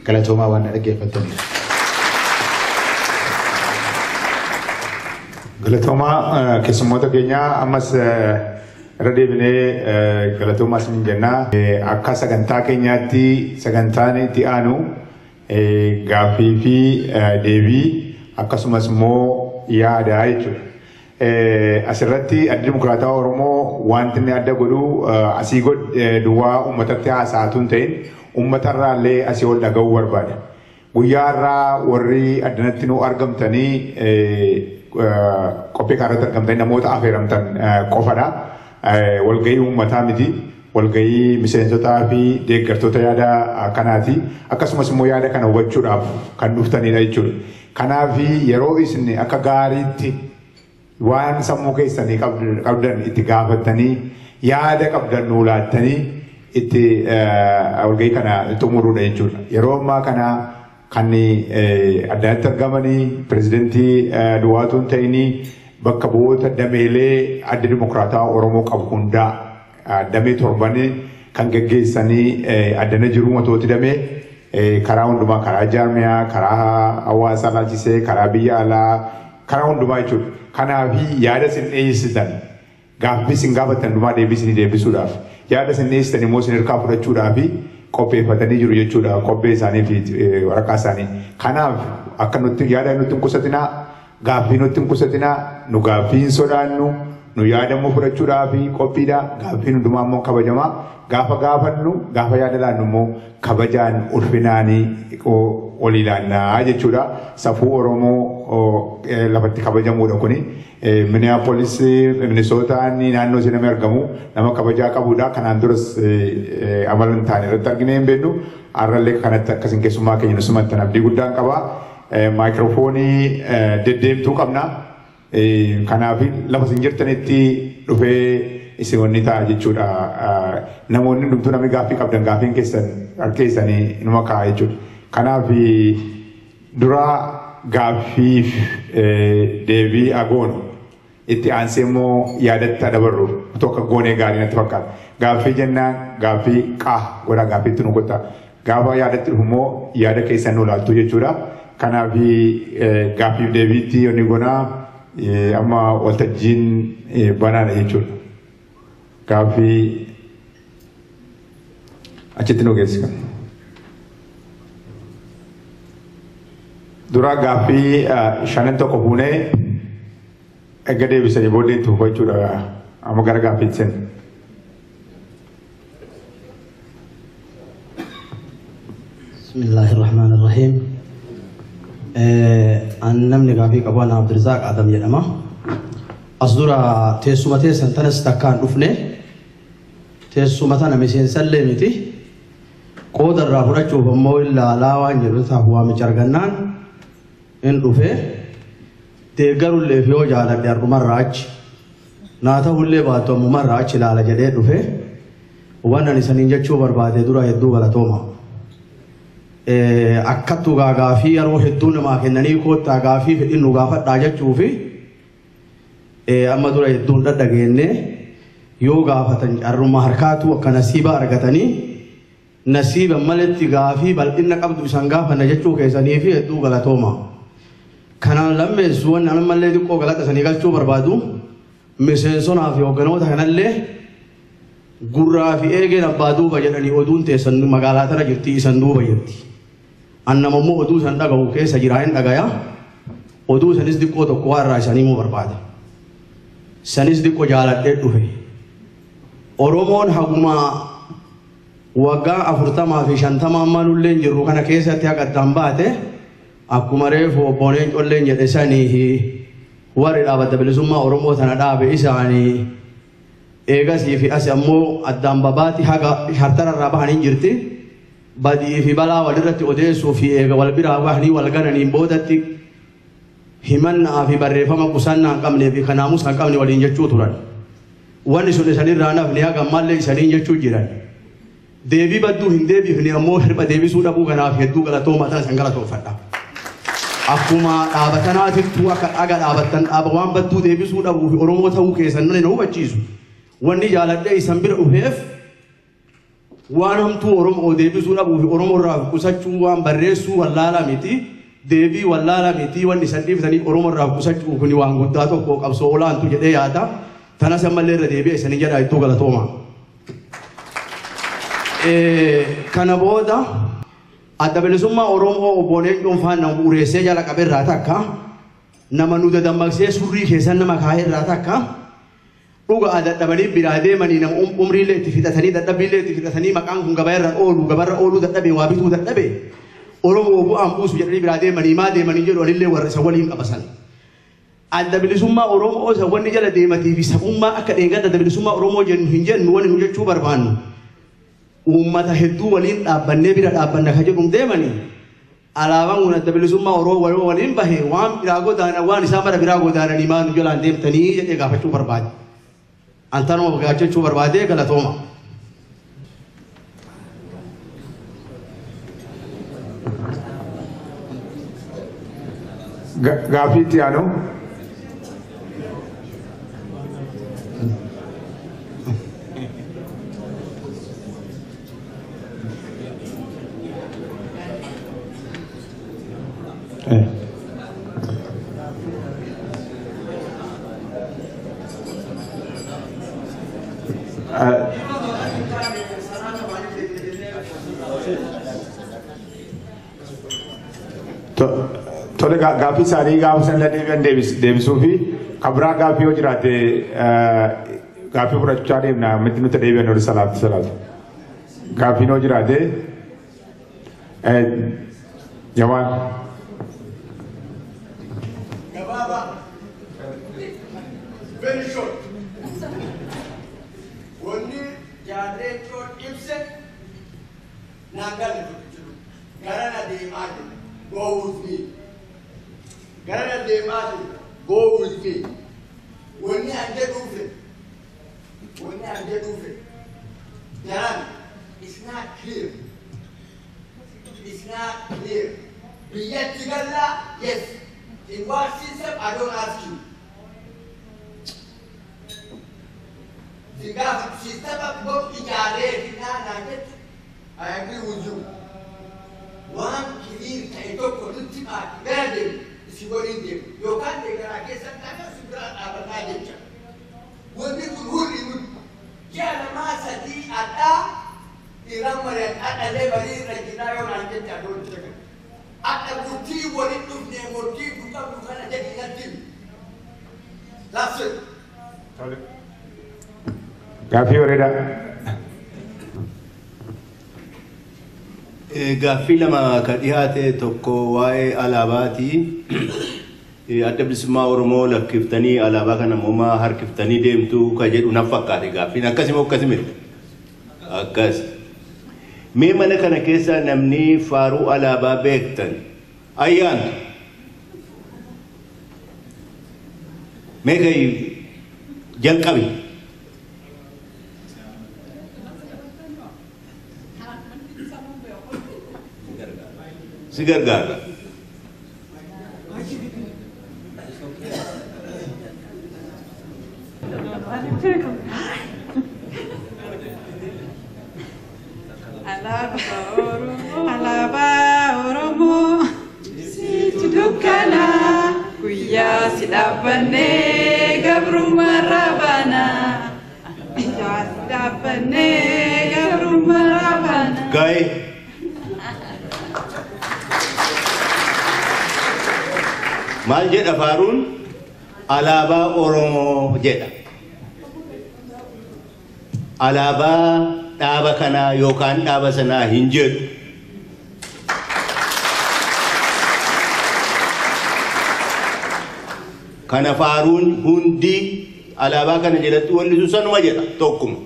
galatoomaa waan dhaggeeffattaniif. Galatoomaa keessummoota keenyaa ammas irra deebinee galatoomaa isin jennaa akka sagantaa keenyaatti sagantaan itti aanu gaaffii fi deebii akkasumas immoo yaadaa jechuudha. Asirratti adda dimokiraataa Oromoo wanti inni adda godhu asii duwwaa uummatatti haasa'atu hin ta'in uummatarraa illee asii ol dhaga'uu barbaada. Guyyaa irraa warri addanatti nu argamtanii qophii kanarratti argamtanii namoota affeeramtan qofadha. Walgahii uummataa miti. Walgahii miseensotaa fi deeggartoota yaada kanaati. Akkasumas immoo yaada kana hubachuudhaaf kan dhuftanidha jechuudha. Kanaaf yeroo isin akka gaariitti waan sammuu keessanii qabdan itti gaafattanii yaada qabdan nuu laattanii itti walgahii kana xumuruudha jechuudha. Yeroo ammaa kana kan addanatti argamanii pirezidentii duwwaatu hin ta'inii bakka bu'oota dameelee adda dimokiraataa Oromoo qabu hundaa damee torbanii kan geggeessanii addana jiru matooti damee karaa hundumaa karaa jaarmiyaa karaa hawaasaa laalchisee karaa biyya alaa karaa hundumaa jechuudha. Kanaaf yaada isin dhiyeessitan gaaffii isin gaafatan hundumaa deebisanii deebisuudhaaf yaada isin dhiyeessitan immoo isin hirkaa fudhachuudhaaf qopheeffatanii jiru jechuudha qophee isaanii fi waraqaa isaanii. Kanaaf akka nutti yaada nutti hin qusatinaa gaaffii nutti hin qusatinaa nu gaaffii hin sodaannu nu yaadamuu fudhachuudhaa fi qophiidha gaaffii hundumaa immoo kabajamaa gaafa gaafannu gaafa yaada laannu immoo kabajaan ulfinaanii ol ilaannaa jechuudha safuu Oromoo lafatti kabajamuudha kuni Minneapolis Minnesootaan naannoo isin nama argamu nama kabajaa qabuudha kanaan duras amala hin taane irratti argine hin beeknu har'allee kanatti akkasiin keessummaa keenya nusumatti abdii guddaan qaba maayikiroofoonii deddeemtuu qabna kanaaf lafa isin jirtanitti dhufee isin wanni ta'a jechuudha namoonni hundumtuu namni gaaffii qabdan gaaffiin keessan harkeessanii numa ka'a jechuudha kanaaf dura gaaffiif deebii agoonu itti aansee immoo yaadatti dabarru tokko goonee gaarii natti fakkaata gaaffii jennaan gaaffii godha gaaffiitti nu gotta gaafa yaadatti dhufu immoo yaada keessan nu laaltu jechuudha kanaaf gaaffiif deebiitti yoonni gonaa amma waltajjiin banaadha jechuudha gaaffii achitti nu geessisan. Dura gaaffii shanan tokko fuunee egaa deebisanii booddee itti fufaa jechuudha amma gara gaaffiitti seen. Bismillahirrahmanirrahim. Namni gaaffii qabu ana Abdurrazaaq Adam jedhama. As dura teessuma teessan tanas takkaan dhufne teessuma tana miseensallee miti qooda irraa fudhachuuf ammoo ilaalaa waan jedhu taaf waamicha argannaan in dhufe deeggarullee fi yoo jaaladhe har'umarraa achi naa ta'ullee baattu ammumarraa achi ilaala jedhee dhufe waan ani isaniin jechuu barbaade dura hedduu galatooma. Akkattuu gaafii yeroo hedduu namaa kennanii koottaa gaafii fedhin nu gaafadhaa jechuu fi amma dura hedduun dhadhageenne yoo gaafatan carrummaa harkaatu akka nasiiba argatanii nasiiba maletti gaafii bal'inna qabdu isaan gaafanna jechuu keessanii fi hedduu galatooma. Kanaan lammeessu waan ammallee xiqqoo galata sanii galchuu barbaadu miseensonaa fi hoogganoota kanallee gurraa fi eegeen abbaa duuba jedhanii oduun teessan magaalaa tana jirti isan duuba jirti. Annama immoo oduu san dhaga'u keessa jiraa hin dhagaya oduu sanis xiqqoo tokko waa irraa isanii immoo barbaada. Sanis xiqqoo jaaladhee dhufe. Oromoon haguma waggaa 40 fi 50 ammalullee jirru kana keessatti haqaddaan baate akkuma reefu obbooneen colleen jedhe sanii warri dhaabbata bilisummaa Oromoo tana dhaabe isaanii eegasii fi asi ammoo addaan babaati haga hartararraa bahanii jirti badii fi balaa walirratti odeessuu fi eega wal biraa bahanii wal gananiin boodatti himannaa fi barreeffama qusannaa hin qabnee fi kanaamus hin qabne waliin jechuu turan. Wanni sun isanirraa nafni haga ammallee isaniin jechuu jiran. Deebii badduu hin deebifne ammoo hirba deebisuu dhabuu kanaaf hedduu galatooma tana san galatoofadha. Akkuma dhaabatanaatittuu akka dhaga dhaabattan dhaaba waan badduu deebisuu dhabuu fi Oromoo ta'uu keessan na hubachiisu. Wanni jaaladhee isan bira dhufeef waan hamtuu Oromoo deebisuu dhabuu fi Oromoo irraa qusachuu waan barreessuu wallaala miti deebii wallaala miti wanni isan dhiiftanii Oromoo irraa qusachuu kuni waan guddaa tokko qabsoo olaantu jedhee yaada. Tanas ammallee irra deebi'e isanii jedha iddoo galatooma. Kana booda adda bilisummaa Oromoo obbooneen dhuunfaan nama ureessee jala qabeerraa takka nama nu dadammaqsee surrii keessan nama kaa'eerraa takka dhugaa dadhabanii biraa deemanii nama umriilee itti fixatanii dadhabbiilee itti fixatanii maqaan kun gabaarra ooluu dadhabee waa bituu dadhabee Oromoo bu'aan buusu jedhanii biraa deemanii maa deemanii jedhu anillee warra isa waliin qabasan. Adda bilisummaa Oromoo isa wanni jala deematii fi sabummaa akka dheengadda adda bilisummaa Oromoo jennu hin jennu wanni nu jechuu barbaannu. Uummata hedduu waliin dhaabbannee bira dhaabbanna ka jedhuun deemanii alaabaan kun adda bilisummaa Oromoo waliin bahe waan biraa godaanan waan isaan bara biraa godaananii maa nu jalaan deemtanii jedhee gaafachuu barbaade. Antanuma gaafachuu barbaadee galatooma. Gaaffii itti aanu. Tole gaaffii isaanii gaafa sana deebi'an deebisuu fi kabraa gaaffii yoo jiraate gaaffii fudhachaa deemna miti nuti deebi'an oli salaatu. Gaaffii yoo jiraate Jamaan. Very short. Only generation Ibsen Nagal Garana de Martin, go with me. Garana de Martin, go with me. Only I get over. Only I get over. Jaran, it's not clear. It's not clear. Yet together, yes. In what system, I don't ask you. The system of both I agree with you. One clear title for the team at Garden is going in there. You can't take a case and kind of super. When people who live, Kianamasa di Ata, Iramaran at a level in Reginario and Getagon. At a booty, what it took them or keep to come to Canada. That's it. Gaaffii wareeda. Gaaffii lama kan dhiyaate tokko waa'ee alaabaati. Adda bilisummaa Oromoo lakkiftanii alaabaa kana moomaa harkiftanii deemtu ka jedhu naaf fakkaate gaaffiin akkasii moo akkasii miti? Akkas. Mee mana kana keessa namni faaruu alaabaa beektan ayyaantu. Mee kai jalqabi. Si gargaara. Alaabaa Oromoo situ dukkana guyyaa si dhaabbannee gabrummaa raabana. Guyyaa si dhaabbannee gabrummaa raabana. Gaa'e. Maal jedha faaruun alaabaa Oromoo jedha. Alaabaa dhaaba kanaa yookaan dhaaba sanaa hin jedhu. Kana faaruun hundi alaabaa kana jalatti wallisu sanuma jedha tokkuma.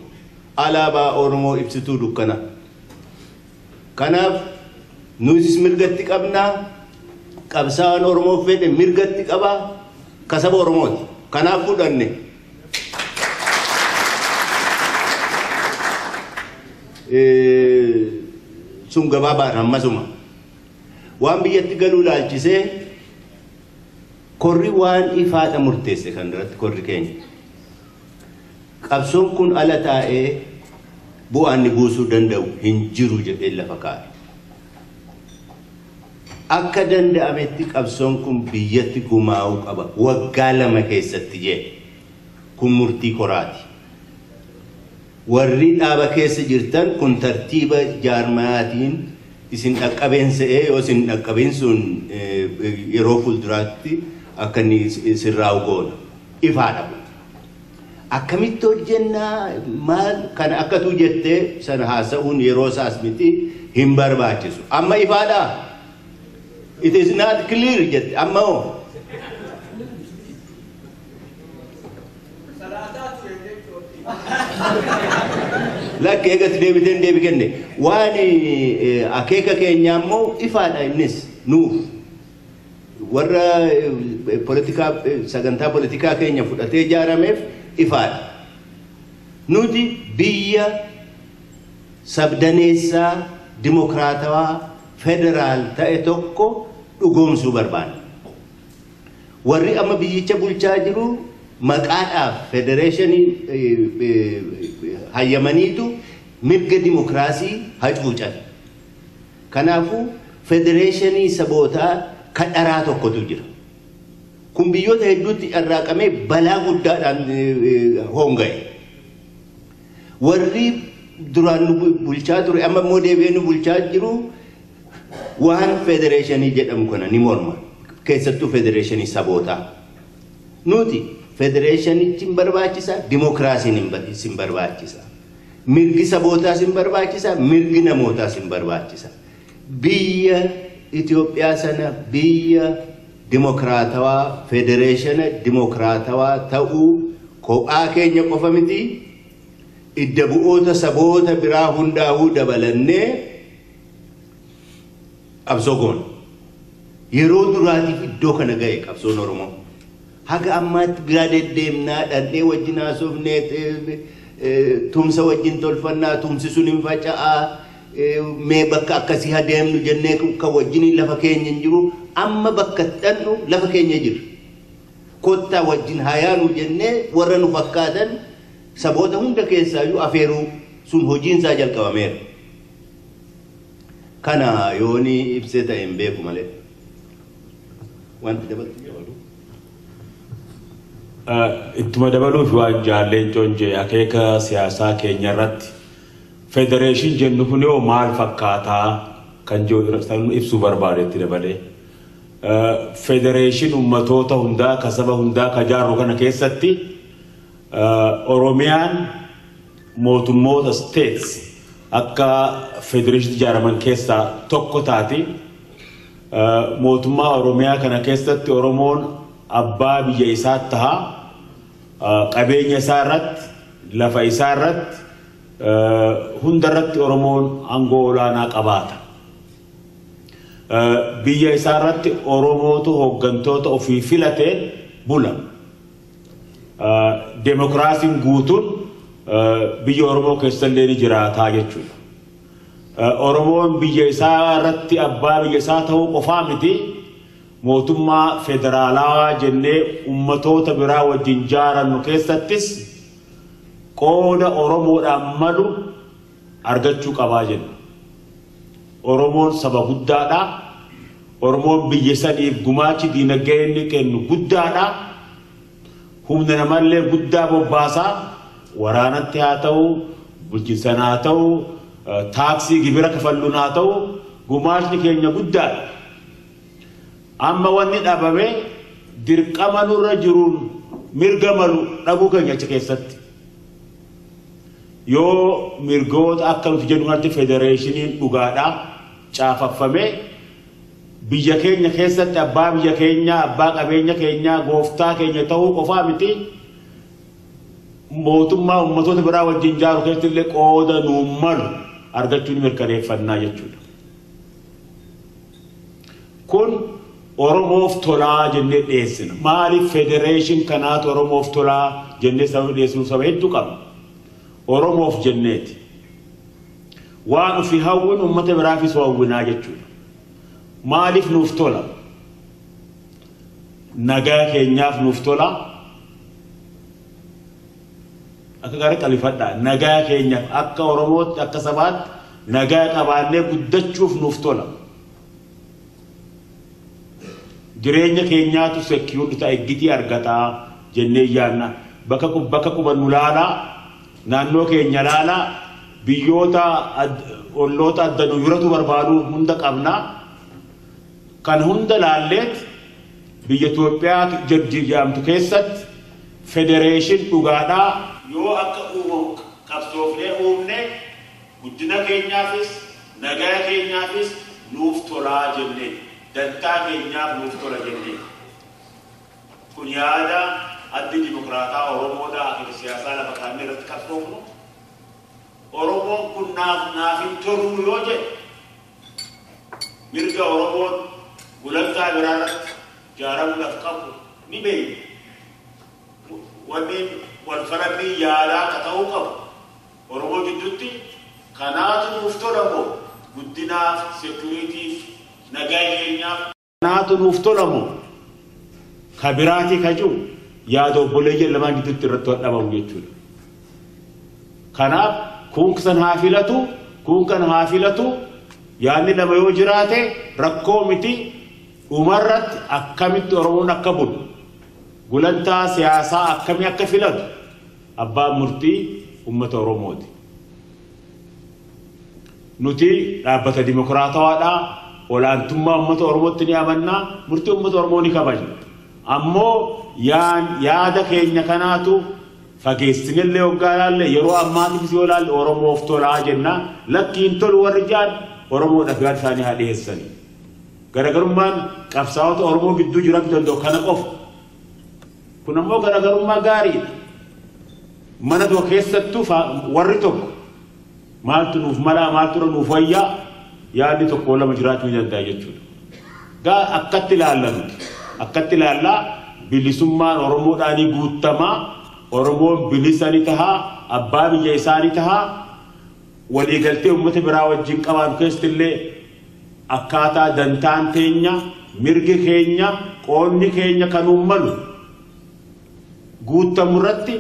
Alaabaa Oromoo ibsituu dukkana. Kanaaf nutis mirgatti qabnaa. Qabsaan Oromoo fedhe mirgatti qaba kasaba Oromooti. Kanaaf fudhanne. Sun gabaabaan ammasuma. Waan biyyatti galuu laalchisee korri waan ifaadha murteesse kan irratti korri keenya. Qabsoon kun ala taa'ee bu'aan ni buusuu danda'u hin jiru jedhee lafa kaa'e. Akka danda'ametti qabsoon kun biyyatti gumaa'uu qaba waggaa 2 keessatti jedhe kun murtii koraati. Warri dhaaba keessa jirtan kun tartiiba jaarmayaatiin isin dhaqqabeense'ee yoo isin dhaqqabeen sun yeroo fuulduraatti akka inni sirraa'u goona ifaadha. Akkamitti hojjennaa maal kana akkatu jettee sana haasa'uun yeroo isaas miti hin barbaachisu. Amma ifaadhaa. It is not clear yet. Amma Like egat David kenne. Wani akeka kenya mo ifaadha innis nuuf. Warra politika sagantaa politikaa keenya fudhatee ijaarameef ifaadha. Nuti biyya sabdaneessaa dimokiraatawaa federaal ta'e tokko dhugoomsuu barbaanna. Warri amma biyyicha bulchaa jiru maqaadhaaf federeeshinii hayyamaniitu mirga dimokiraasii hacuucan. Kanaafuu federeeshinii sabootaa kadharaa tokkotu jira. Kun biyyoota hedduutti carraaqamee balaa guddaadhaan honga'e. Warri duraan bulchaa ture amma immoo deebi'ee nu bulchaa jiru waan federeeshinii jedhamu kana ni morma. keessattuu federeeshinii sabootaa. Nuti federeeshinichi hin barbaachisa, dimokiraasiin hin barbaachisa. Mirgi sabootaas hin barbaachisa, mirgi namootaas hin barbaachisa. Biyya Itoophiyaa sana biyya dimokiraatawaa, federeeshina dimokiraatawaa ta'uu kophaa keenya qofa miti, idda bu'oota saboota biraa hundaa'uu dabalannee qabsoo goona. Yeroo duraatiif iddoo kana ga'e qabsoon Oromoo. Haga ammaatti biraa deddeemnaa dhannee wajjin haasofnee tumsa wajjin tolfannaa, tumsi sun hin faca'aa, mee bakka akkasii adeemnu jennee kan wajjin lafa keenya hin jiru, amma bakka dhannu lafa keenya jira. Kottaa wajjin hayaanu jennee warra nu fakkaatan saboota hunda keessaayyuu afeeruu sun hojiinsaa jalqabameera. Kana yooni ibsee ta'e hin beeku malee. Wanti dabaltu jabalu. Ittuma dabaluuf waan jaalleen jonjee akeeka siyaasaa keenya irratti federeeshin jennu kun yoo maal fakkaataa kan jiru ibsuu barbaadetti dabalee. Federeeshin ummatoota hundaa ka saba hundaa ka jaarru kana keessatti Oromiyaan mootummoota states akka federeeshin ijaaraman keessaa tokko taati. Mootummaa Oromiyaa kana keessatti Oromoon abbaa biyya isaa tahaa, qabeenya isaa irratti, lafa isaa irratti, hunda irratti Oromoon aangoo olaanaa qabaata. Biyya isaa irratti Oromootu hooggantoota ofii filateen bula. Demokraasiin guutuun biyya Oromoo keessallee ni jiraataa jechuudha. Oromoon biyya isaa irratti abbaa biyya isaa ta'uu qofaa miti, mootummaa federaalaa jennee ummatoota biraa wajjin jaarannu keessattis qooda Oromoodhaan malu argachuu qabaa jenna. Oromoon saba guddaadha. Oromoon biyya saniif gumaachi diinagdee inni kennu guddaadha. Humna namallee guddaa bobbaasaa, waraanatti haa ta'u, bulchiinsan haa ta'u, taaksii gibira kafalluun haa ta'u, gumaashni keenya guddaadha. Amma wanni dhabame dirqama nurra jiruun mirga malu dhabuu keenya achi keessatti. Yoo mirgoota akka nuti jennu kanatti federeeshiniin dhugaadhaa caafaffamee biyya keenya keessatti abbaa biyya keenyaa, abbaa qabeenya keenyaa, gooftaa keenya ta'uu qofaa miti, mootummaa ummatoota biraa wajjin jaaru keessatti illee qooda nuun malu argachuun mirkaneeffannaa jechuudha. Kun Oromoof tolaa jennee dhiyeessina. Maaliif federeeshin kanaatu Oromoof tolaa jennee sababa dhiyeessinu saba hedduu qabna. Oromoof jenneeti. Waan ofii hawwin ummata biraafis hawwinaa jechuudha. Maaliif nuuf tola? Nagaa keenyaaf nuuf tola. Akka gaarii qalifadhaa. Nagaa keenyaaf akka Oromootti akka sabaatti nagaa qabaannee guddachuuf nuuf tola. Jireenya keenyaatu sekiuurd ta'e gitii argataa jennee yaadna. Bakka qubannu laalaa, naannoo keenya laalaa, biyyoota olloota adda nu yuratu barbaadu hunda qabnaa. Kan hunda laalleet biyya Itoophiyaa jedhamtu keessatti federeeshin dhugaadhaa yoo akka uumamu qabsoofnee uumne guddina keenyaafis nagaa keenyaafis nuuf tolaa jennee. Dantaa keenyaaf nuuf tola jennee. Kun yaada addi dimokiraataa Oromoodhaa fi siyaasaa lafa kaannee irratti qabsoofnu. Oromoon kun naaf hin toluu yoo jedhe mirga Oromoon gulantaa biraa irratti ijaaramuudhaaf qabu ni beekna. Wanni wal falmii yaadaa akka ta'uu qabu Oromoo gidduutti kanaatu nuuf tola moo guddinaaf, seekuriitiif, nagaa keenyaaf kanaatu nuuf tola moo ka biraatii ka jiru yaada obboleeyyan lamaan gidduutti irratti dhabamu jechuudha. Kanaaf kun san haa filatu, kun kan haa filatu, yaadni lama yoo jiraate rakkoo miti. Dhumarratti akkamitti Oromoon akka bulu, gulantaa siyaasaa akkamii akka filatu abbaan murtii ummata Oromooti. Nuti dhaabbata dimokiraatawaadhaa olaantummaa uummata Oromootti ni amannaa murtii uummata Oromoo ni kabajna. Ammoo yaada keenya kanaatu fageessinillee hoggaalaallee yeroo ammaatiif yoo laalle Oromoof tolaa jenna lakkiin tolu warri jaan Oromoodhaaf yaada isaanii haa dhiyeessanii. Garaagarummaan qabsaa'ota Oromoo gidduu jiraachuu danda'u kana qofa. Kun ammoo garaagarummaa gaariidha. Mana tokko keessattuu warri tokko maaltu nuuf malaa maaltu nuuf wayyaa yaadni tokko lama jiraachuu ni danda'a jechuudha. Gaa akkatti ilaalla nuti. Akkatti ilaallaa bilisummaan Oromoodhaanii guutamaa Oromoon bilisa ni tahaa abbaa biyya isaa ni tahaa waliigaltee uummata biraa wajjin qabaatu keessattillee akkaataa dantaan teenya mirgi keenya qoonni keenya kan uummannu guutamu irratti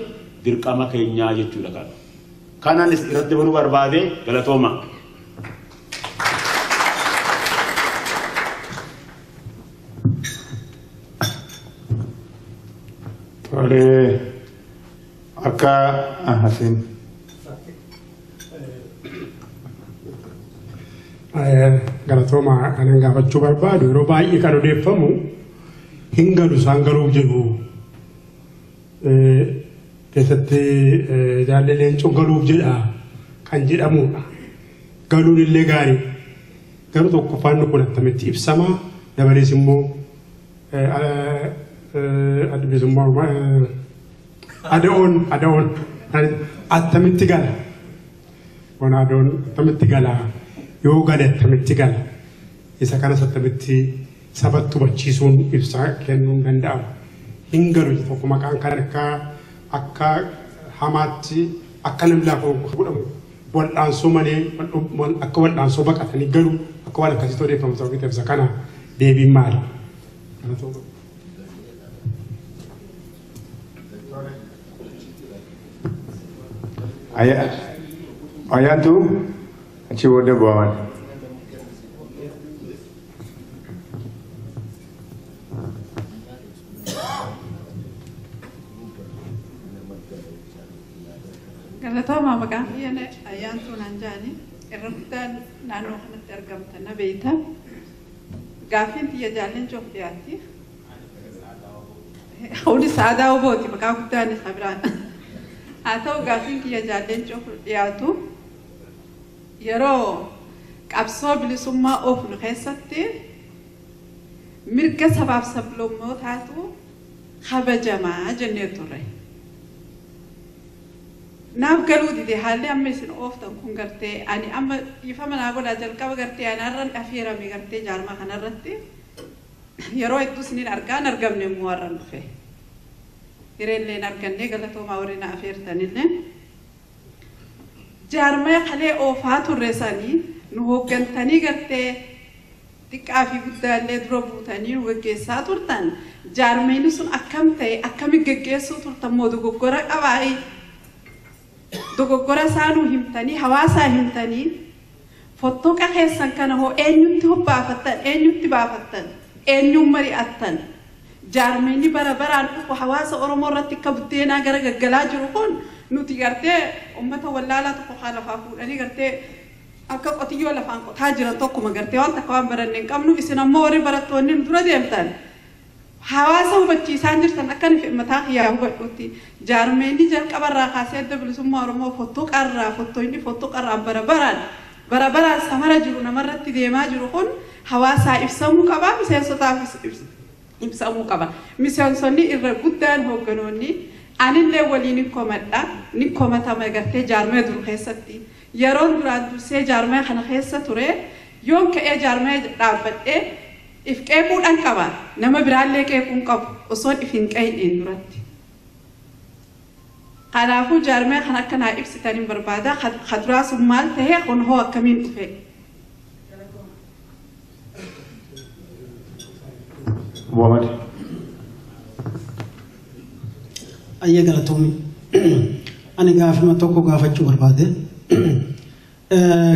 dirqama keenyaa jechuudha kana. Kanaanis irratti baruu barbaade galatooma. Tole akka hasin. Galatooma kanan gaafachuu barbaadu yeroo baay'ee kan odeeffamu hin galu isaan galuuf jedhu keessatti jaalleleen galuuf jedha kan jedhamudha. Galuun illee gaarii garuu tokkoffaan kun attamitti ibsama dabalees immoo ada'oon attamitti gala bona adoon attamitti gala yoo gale attamitti gala isa kanas attamitti sabattu hubachiisuun ibsaa kennuun danda'ama. Hin galu tokko maqaan kan akka hamaatti akka namni laafoo godhamu wal'aansoo malee akka wal'aansoo baqatanii galu akka waan akkasitti odeeffamu ta'uu ibsa kana deebiin maali? Ayatu achi booda bu'aman. Galatooma maqaan kiyyan ayyaantuu naan jaani irra guddaan naannoo kanatti argamtan na beeyta. Gaaffiin xiyya jaalleen coof dhiyaatti. Hundi saadaa obooti maqaa guddaan isa biraan. Haa ta'u gaaffiin xiyya jaalleen coof dhiyaatu yeroo qabsoo bilisummaa oofnu keessatti mirga sabaaf sablammootaatu kabajamaa jennee turre. Naaf galuu dide haalli amma isin ooftan kun gartee ani amma ifa manaa godhaa jalqaba gartee anaarran afeerame gartee jaarmaa kanarratti yeroo hedduu isiniin argaan argamne immoo warran dhufe. Hireelleen argannee galatoomaa warri na afeertanillee. Jaarmaa kalee oofaa turre sanii nu hooggantanii gartee xiqqaa fi guddaallee dura buutanii nu gaggeessaa turtan jaarmeenni sun akkam ta'e akkami gaggeessuu turtan moo dogoggora qabaayi. Dogoggora saanuu himtanii hawaasaa himtanii fottoqa keessan kana hoo eenyutti hobbaafattan eenyutti baafattan eenyuun mari'attan jaarmeenni bara baraan dhufu hawaasa Oromoo irratti akka buddeenaa gara gaggalaa jiru kun nuti gartee uummata wallaalaa tokko lafaa fuudhanii gartee akka qotiyyoo lafaan qotaa jiran tokkuma gartee waan takka waan barannee hin qabnu isin ammoo warri barattoonni dura deemtan. Hawaasa hubachiisaan jirtan akka nufi mataa kiyyaa hubadhutti jaarmeenni jalqabarraa kaasee adda bilisummaa Oromoo fottoqarraa bara baraan samara jiru namarratti deemaa jiru kun hawaasaa ibsamuu qaba miseensotaaf ibsamuu qaba. Miseensonni irra guddaan hoogganoonni anillee waliin ni komatama gartee jaarmee duru keessatti yeroon duraan dursee jaarmee kana keessa ture yoon ka'ee jaarmee dhaabbadhee if qeequudhaan qaba nama biraallee qeequun qabu osoo if hin qayin duratti. Kanaafuu jaarmee kan akka naa ibsitaniin barbaada kaduraa sun maal tahee kun hoo akkamiin dhufe. Muhammad. Ayya galatoomi. Ani gaafima tokko gaafachuu barbaade.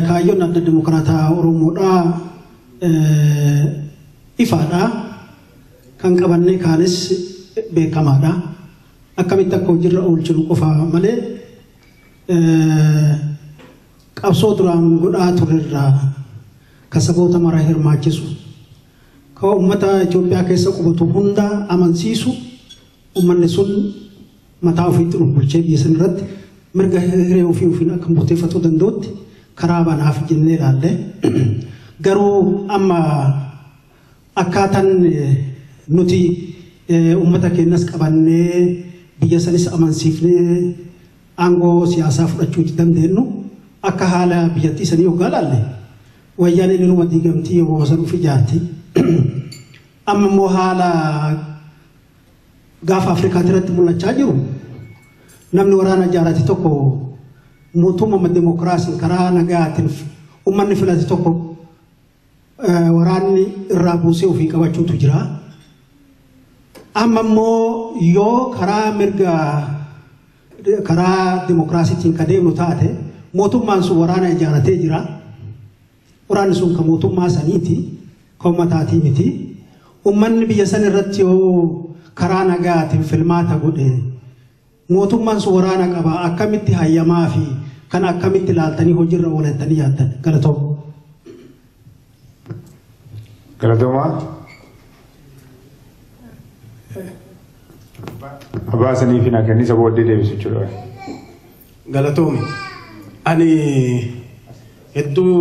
Kaayyoon adda dimokiraataa Oromoodhaa ifaadha kan qabanne kaanis beekamaadha akkamitti akka hojiirra oolchinu qofa malee qabsoo duraan godhaa turerraa kasaboota mara hirmaachisu ka ummata Itoophiyaa keessa qubatu hunda amansiisu ummanni sun mataa ofiitti bulchee biyya san irratti mirga hiree ofiin akka murteeffachuu danda'utti karaa banaaf jennee ilaalle garuu amma akkaataan nuti ummata keenyas qabannee biyya sanis amansiifnee aangoo siyaasaa fudhachuu dandeenyu akka haala biyyattii sanii hoggaa ilaalle wayyaanee numa diigamtii yoo sanuuf ijaarti amma immoo haala gaafa Afrikaa irratti mul'achaa jiru namni waraana ijaarate tokko mootummaa demokraasiin karaa nagaatiin ummanni filate tokko waraanni irraa buusee ofii qabachuutu jira. Amma immoo yoo karaa mirga karaa demokraasiitiin ka deemnu taate mootummaan sun waraana ijaaratee jira. Waraanni sun ka mootummaa saniiti ka ummataatii miti. Ummanni biyya san irratti yoo karaa nagaatiin filmaata godhe mootummaan sun waraana qaba akkamitti hayyamaa fi kan akkamitti ilaaltanii hojiirra oolchanii yaaddan galatooma. Galatooma. Abaasanii fi naakanii saba waddee deebisu jechuudha. Galatoomi. Ani hedduu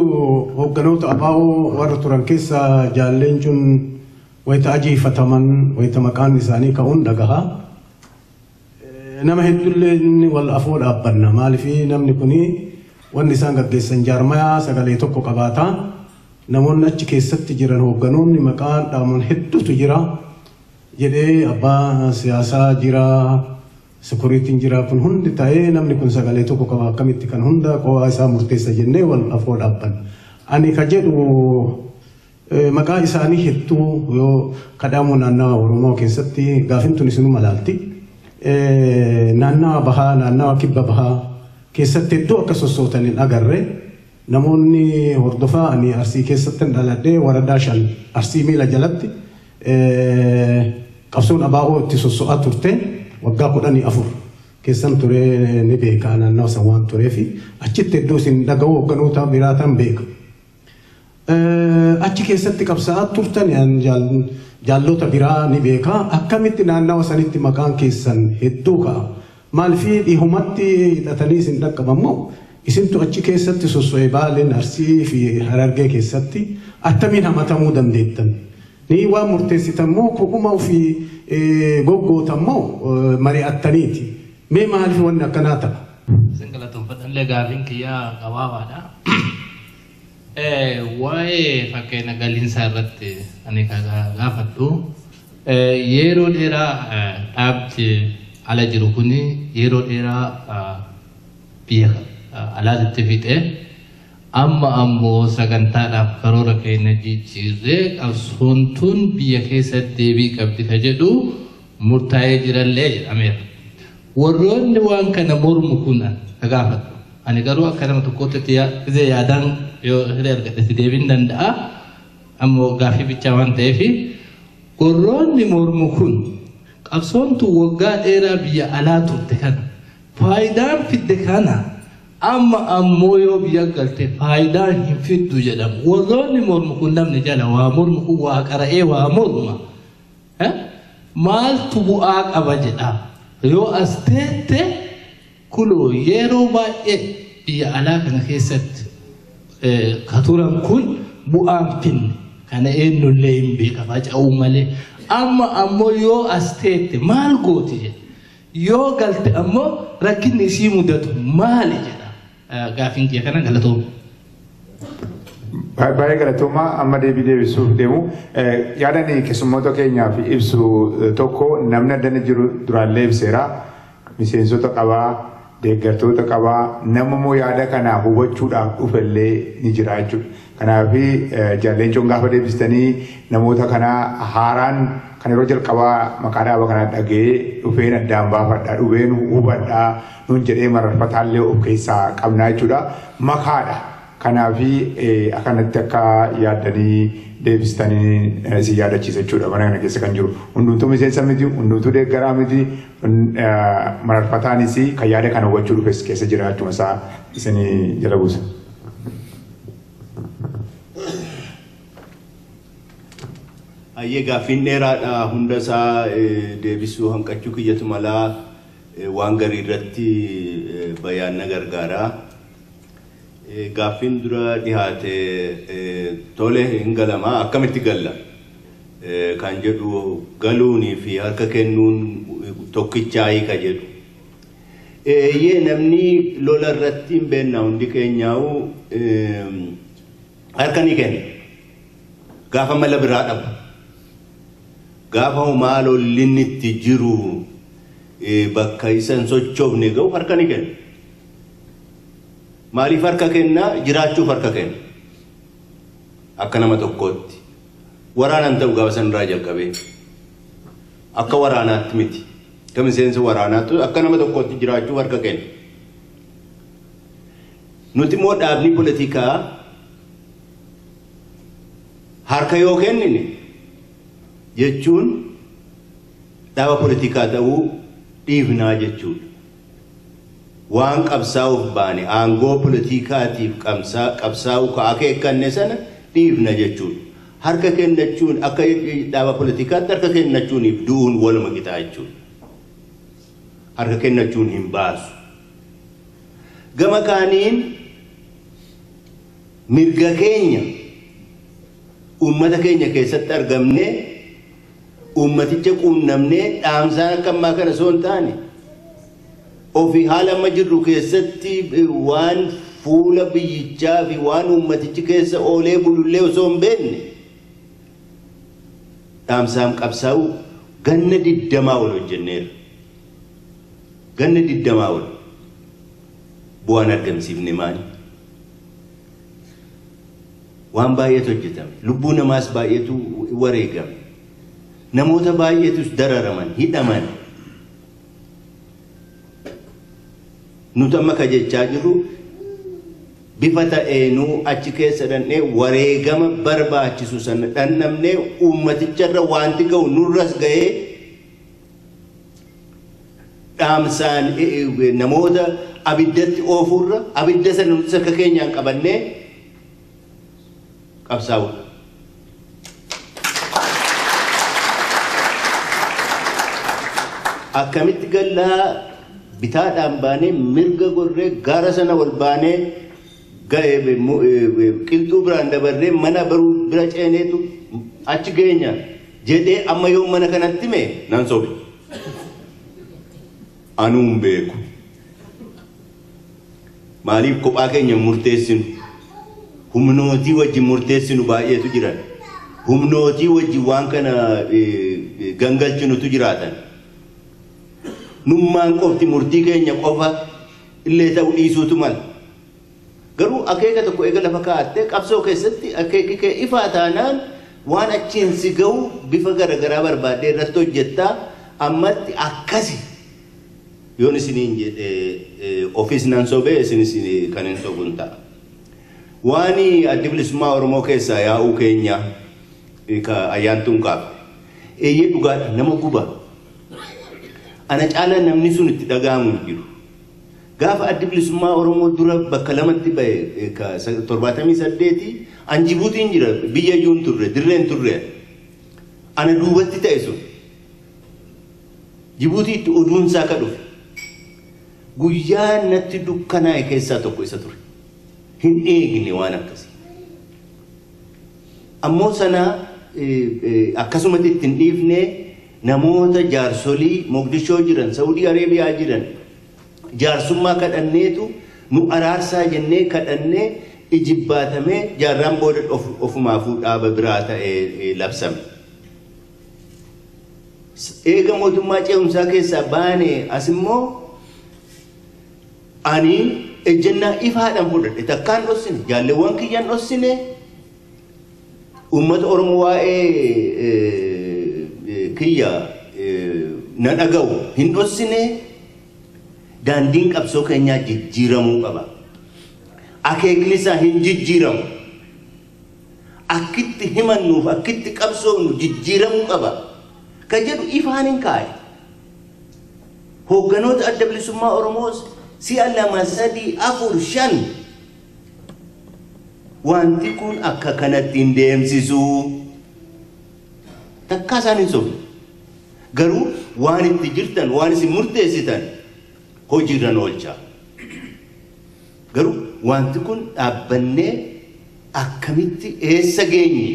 hoogganoota abaa'oo warra turan keessa jaalleenchuun wayita ajiifataman wayita maqaan isaanii ka'uun dhagaha. Nama hedduullee wal afoo dhaabbanna maaliif namni kuni wanni isaan gaggeessan jaarmayaa sagalee tokko qabaata. Namoonni achi keessatti jiran hoogganoonni maqaan dhaaman hedduutu jira. Jedhee abbaa siyaasaa jira sekuriitiin jira kun hundi ta'ee namni kun sagalee tokko qaba akkamitti kan hunda qofaa isaa murteessa jennee wal afoo dhaabban. Ani ka jedhu maqaa isaanii hedduu yoo kadhamu naannawa Oromoo keessatti gaafintun isinuma laalti. Naannawa bahaa naannawa kibba bahaa keessatti hedduu akka sossootaniin agarre namoonni hordofaa ani Arsii keessatti dhaladhee waradaa 5 Arsii miila jalatti qabsoon abaa'oo itti sosso'aa turte waggaa 14 keessan ture ni beeka naannawa san waan tureefi achitti hedduu isin dhaga'uu hoogganoota biraatan beeka. Achi keessatti qabsaa'aa turtan jaallota biraa ni beeka akkamitti naannawa sanitti maqaan keessan hedduu ka'a maaliif dhihumatti hidhatanii isin dhaqqabammoo isintu achi keessatti sosso'ee Baaleen Arsii fi Harargee keessatti attamiin hamatamuu dandeettan. Ni waan murteessitan moo kopuma ofii goggootan moo mari'attaniiti. Mee maaliif wanni akkanaa ta'a? Singalatoonfadhallee gaafiin kiyyaa gabaabaadha. Waa'ee fakkeenya galiinsaa irratti ani gaafadhu. Yeroo dheeraa dhaabti ala jiru kuni yeroo dheeraa biyya alaatti fixe. Amma ammoo sagantaadhaaf karoora keenya jijjiirree qabsoon tun biyya keessa deebii qabdi ka jedhu murtaa'ee jirallee jedhameera. Warroonni waan kana mormu kun gaafadhu. Ani garuu akka nama tokkotti yaadaan yoo hiree argadhetti deebiin danda'a. Ammoo gaaffii bichaa waan ta'eef warroonni mormu kun qabsoon tun waggaa dheeraa biyya alaa turte kana faayidaan fidde kana amma ammoo yoo biyya galte faayidaan hin fiddu jedhamu. Warroonni mormu kun namni jala waa mormu kun waa qara'ee waa morma. Maaltu bu'aa qaba jedha. Yoo as teette kuloo yeroo baay'ee biyya alaa kana keessatti ka turan kun bu'aan finne kana eenyullee hin beeka faca'uu malee. Amma ammoo yoo as teette maal gooti jedha. Yoo galte ammoo rakkinni isii mudatu maali jedha. Gaafin kiyya kana galatooma. Baay'ee galatooma amma deebii deebisuuf deemu yaadanii keessummoota keenyaaf ibsu tokko namni addana jiru duraallee ibseera miseensota qabaa deeggartoota qabaa nama immoo yaada kana hubachuudhaaf dhufellee ni jira jechuudha. Kanaaf jaalleenchoon gaafa deebistanii namoota kana haaraan kan yeroo jalqabaa maqaa dhaaba kanaa dhagee dhufeen addaan baafadhaa dhufeen hubadhaa nuun jedhee mararfataallee of keessaa qabnaa jechuudha. Makaadha. Kanaaf akkanatti akka yaaddanii deebistanii si yaadachiisa jechuudha. Mana kana keessa kan jiru hundumtuu miseensa miti hundumtuu deeggaraa miti mararfataanis kan yaada kana hubachuu dhufes keessa jira jechuudha isaa isinii jala buusa. Ayyee gaaffiin dheeraadha hunda isaa deebisuu hanqachuu kiyyatu malaa waan garii irratti bayaanna gargaara. Gaaffiin dura dhihaate tole hin galamaa akkamitti galla kan jedhu galuunii fi harka kennuun tokkichaa hiika jedhu. Yee namni lola irratti hin beennaa hundi keenyaa'u harka ni kenna. Gaafa mala biraa dhabu. Gaafa humaa lollinni itti jiru bakka isan sochoofne ga'u harka ni kenna. Maaliif harka kenna? Jiraachuuf harka kenna. Akka nama tokkootti. Waraanaan ta'u gaafa sanirraa jalqabee. Akka waraanaatti miti. Akka miseensa waraanaatti akka nama tokkootti jiraachuuf harka kenna. Nuti immoo dhaabni poolitikaa harka yoo kennine jechuun dhaaba poolitikaa ta'uu dhiifnaa jechuudha. Waan qabsaa'uuf baane aangoo poolitikaatiif qabsaa'u akeekkanne sana dhiifna jechuudha. Harka kennachuun akka dhaaba poolitikaatti harka kennachuuniif du'uun waluma qixaa jechuudha. Harka kennachuun hin baasu. Gama kaaniin mirga keenya uummata keenya keessatti argamne uummaticha quunnamnee dhaamsaan akka ammaa kana osoo hin taane ofii haala amma jirru keessatti waan fuula biyyichaa fi waan uummatichi keessa oolee bulullee osoo hin beekne dhaamsaan qabsaa'u ganna 20 ol hojjenneera. Ganna 20 ol bu'aan argamsiifne maali? Waan baay'eetu hojjetame. Lubbuu namaas baay'eetu wareegame. Namoota baay'eetus dararaman, hidhaman. Nuti amma ka jechaa jirru bifa ta'eenuu achi keessa dhannee wareegama barbaachisu sana dhannamnee uummaticharra wanti ga'u nurras ga'ee dhaamsaan namoota abiddatti oofurra abidda sana nuti harka keenyaan qabannee qabsaa'u. Akkamitti gallaa bitaadhaan baanee mirga gorree gaara sana wal baanee qilxuu biraan dabarree mana baruu bira ceeneetu achi geenya jedhee amma yoo mana kanatti mee nan sobe. Anuun beeku. Maaliif kophaa keenya murteessinu? Humnootii wajjin murteessinu baay'eetu jiran. Humnootii wajjin waan kana gangalchinutu jiraatan. Nummaan qofti murtii keenya qofa illee ta'uu dhiisuutu mala. Garuu akeeka tokko eega lafa kaa'attee qabsoo keessatti akeeki kee ifaa taanaan waan achiin si ga'u bifa garagaraa barbaaddee irratti hojjettaa ammatti akkasi. Yoon isiniin jedhee ofiis nan sobee isinis kan hin sobuun ta'a. Waan addi bilisummaa Oromoo keessaa yaa'uu keenya ayyaantuun qaba. Eeyyee dhugaadha nama guba. Ana caalaa namni sun itti dhaga'amu jiru. Gaafa addi bilisummaa Oromoo dura bakka lamatti ba'e 78 an Jibuutiin jira biyya iyyuun turre dirreen turre. Ana duubatti ta'e sun. Jibuutiitti oduunsaa ka dhufe. Guyyaa natti dukkanaa'e keessaa tokko isa ture. Hin eegne waan akkasii. Ammoo sana akkasumatti ittiin dhiifnee namoota jaarsolii Mogadishoo jiran, Saudi Arabiyaa jiran jaarsummaa kadhanneetu nu araarsaa jennee kadhannee ijibbaatamee jaarraan booda ofumaafuu dhaaba biraa ta'ee labsame. Eega mootummaa ce'umsaa keessaa baane as immoo ani ejjennaa ifaadhaan fudhadhe takkaan dhossine jaalleewwan kiyyaan dhossine uummata Oromoo waa'ee kiyya na dhaga'u hin dhossine daandiin qabsoo keenyaa jijjiiramuu qaba. Akeekni isaa hin jijjiiramu. Akkitti himannuuf akkitti qabsoofnu jijjiiramuu qaba. Ka jedhu ifaan hin kaa'e. Hoogganoota adda bilisummaa Oromoos si'a 2, 3, 4, 5 wanti kun akka kanatti hin deemsisu. takkaa isaan hin sobne. Garuu waan itti jirtan waan isin murteessitan hojiirra oolchaa. Garuu wanti kun dhaabbannee akkamitti eessa geenye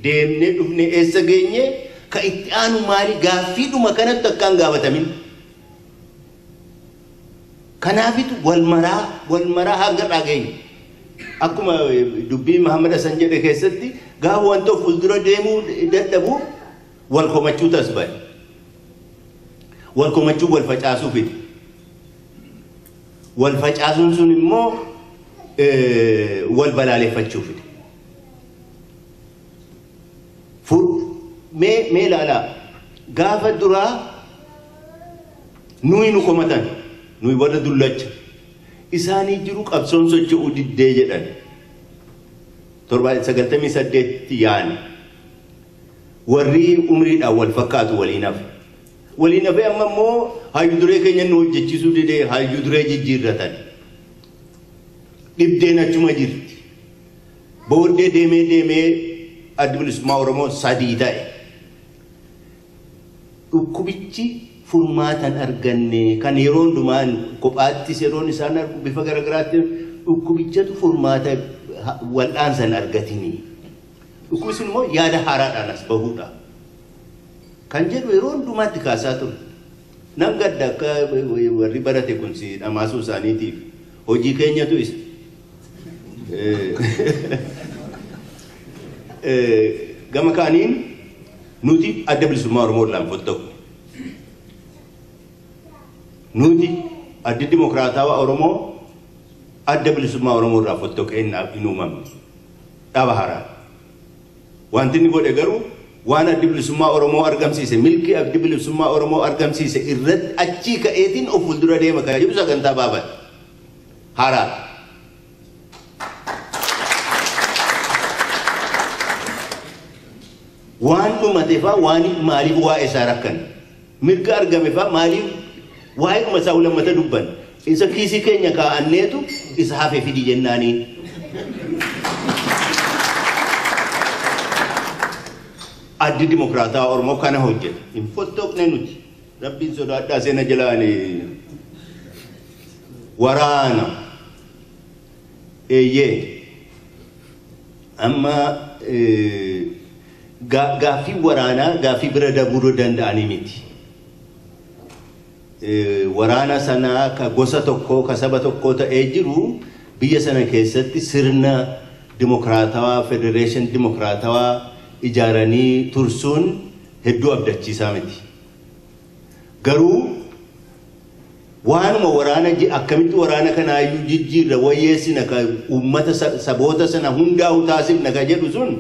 deemnee dhufnee eessa geenye ka itti aanu maali gaaffiidhuma kanatti akka hin gaafatamin. Kanaafitu wal maraa hanga dhageenye. Akkuma dubbii Muhammad Hassan jedhe keessatti gaafa wanta fuuldura deemuu dadhabu wal komachuu tasba'e. Wal komachuu wal facaasuu fide. Wal facaasuun sun immoo wal balaaleffachuu fide. Mee ilaalaa gaafa duraa nuyi nu komatan nuyi warra dullacha isaanii jiru qabsoon socho'uu diddee jedhan 98 yaani warri umriidhaan wal fakkaatu waliin hafe amma immoo hayyuu duree keenya nu hojjechiisuu didee hayyuu duree jijjiirratan dhibdeen achuma jirti booddee deemee adda bilisummaa Oromoo sadii ta'e dhukkubichi furmaatan arganne kan yeroo hundumaan kophaattis yeroon isaan argu bifa garagaraatti dhukkubichatu furmaata wal'aansan argatini. Dhukkubni sun immoo yaada haaraadhaan as bahuudha. Kan jedhu yeroo hundumaatti kaasaa ture. Nan gadda akka warri barate kun si dhamaasuu isaaniitiif hojii keenyatu isa. Gama kaaniin nuti adda bilisummaa Oromoo irraan fotta'u. Nuti adda dimokiraatawaa Oromoo adda bilisummaa Oromoo irraa fotta'ee hin uumamne. Dhaaba haaraa. Wanti inni godhe garuu waan adda bilisummaa Oromoo argamsiise milkii adda bilisummaa Oromoo argamsiise irratti achii ka'eetiin of fuuldura deema kan jedhu sagantaa baafate. Haaraa. Waan dhumateefaa waan maaliif waa'ee isaa rakkan mirga argameefaa maaliif waa'ee dhuma isaa ulammata dubban isa kiisii keenya kaa'anneetu isa hafee fidi jennaaniin. Addi dimokiraataa Oromoo kana hojjeta hin fottoqne nuti rabbiin sodaadhaa seena jalaani waraana eeyyee amma gaaffii waraanaa gaaffii bira dabruu danda'anii miti. Waraana sanaa ka gosa tokkoo ka saba tokkoo ta'ee jiru biyya sana keessatti sirna dimokiraatawaa federeeshin dimokiraatawaa ijaaranii tursuun hedduu abdachiisaa miti. Garuu waanuma waraana akkamitti waraana kanaayyuu jijjiirra wayyeessina ka uummata saboota sana hundaa'u taasifna ka jedhu sun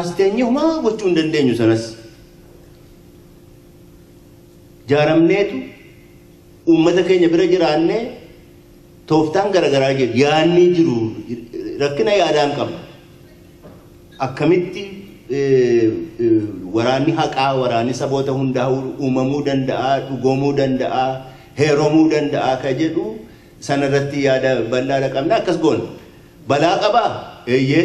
as teenyee humaa gochuu hin dandeenyu sanas. Jaaramneetu uummata keenya bira jiraannee tooftaan garagaraa jiru yaadni jiru rakkina yaadaan qabna. Akkamitti waraanni haqaa waraanni saboota hundaa uumamuu danda'a dhugoomuu danda'a heeromuu danda'a ka jedhu sanarratti yaada bal'aadha qabna akkas goona. Balaa qabaa eeyyee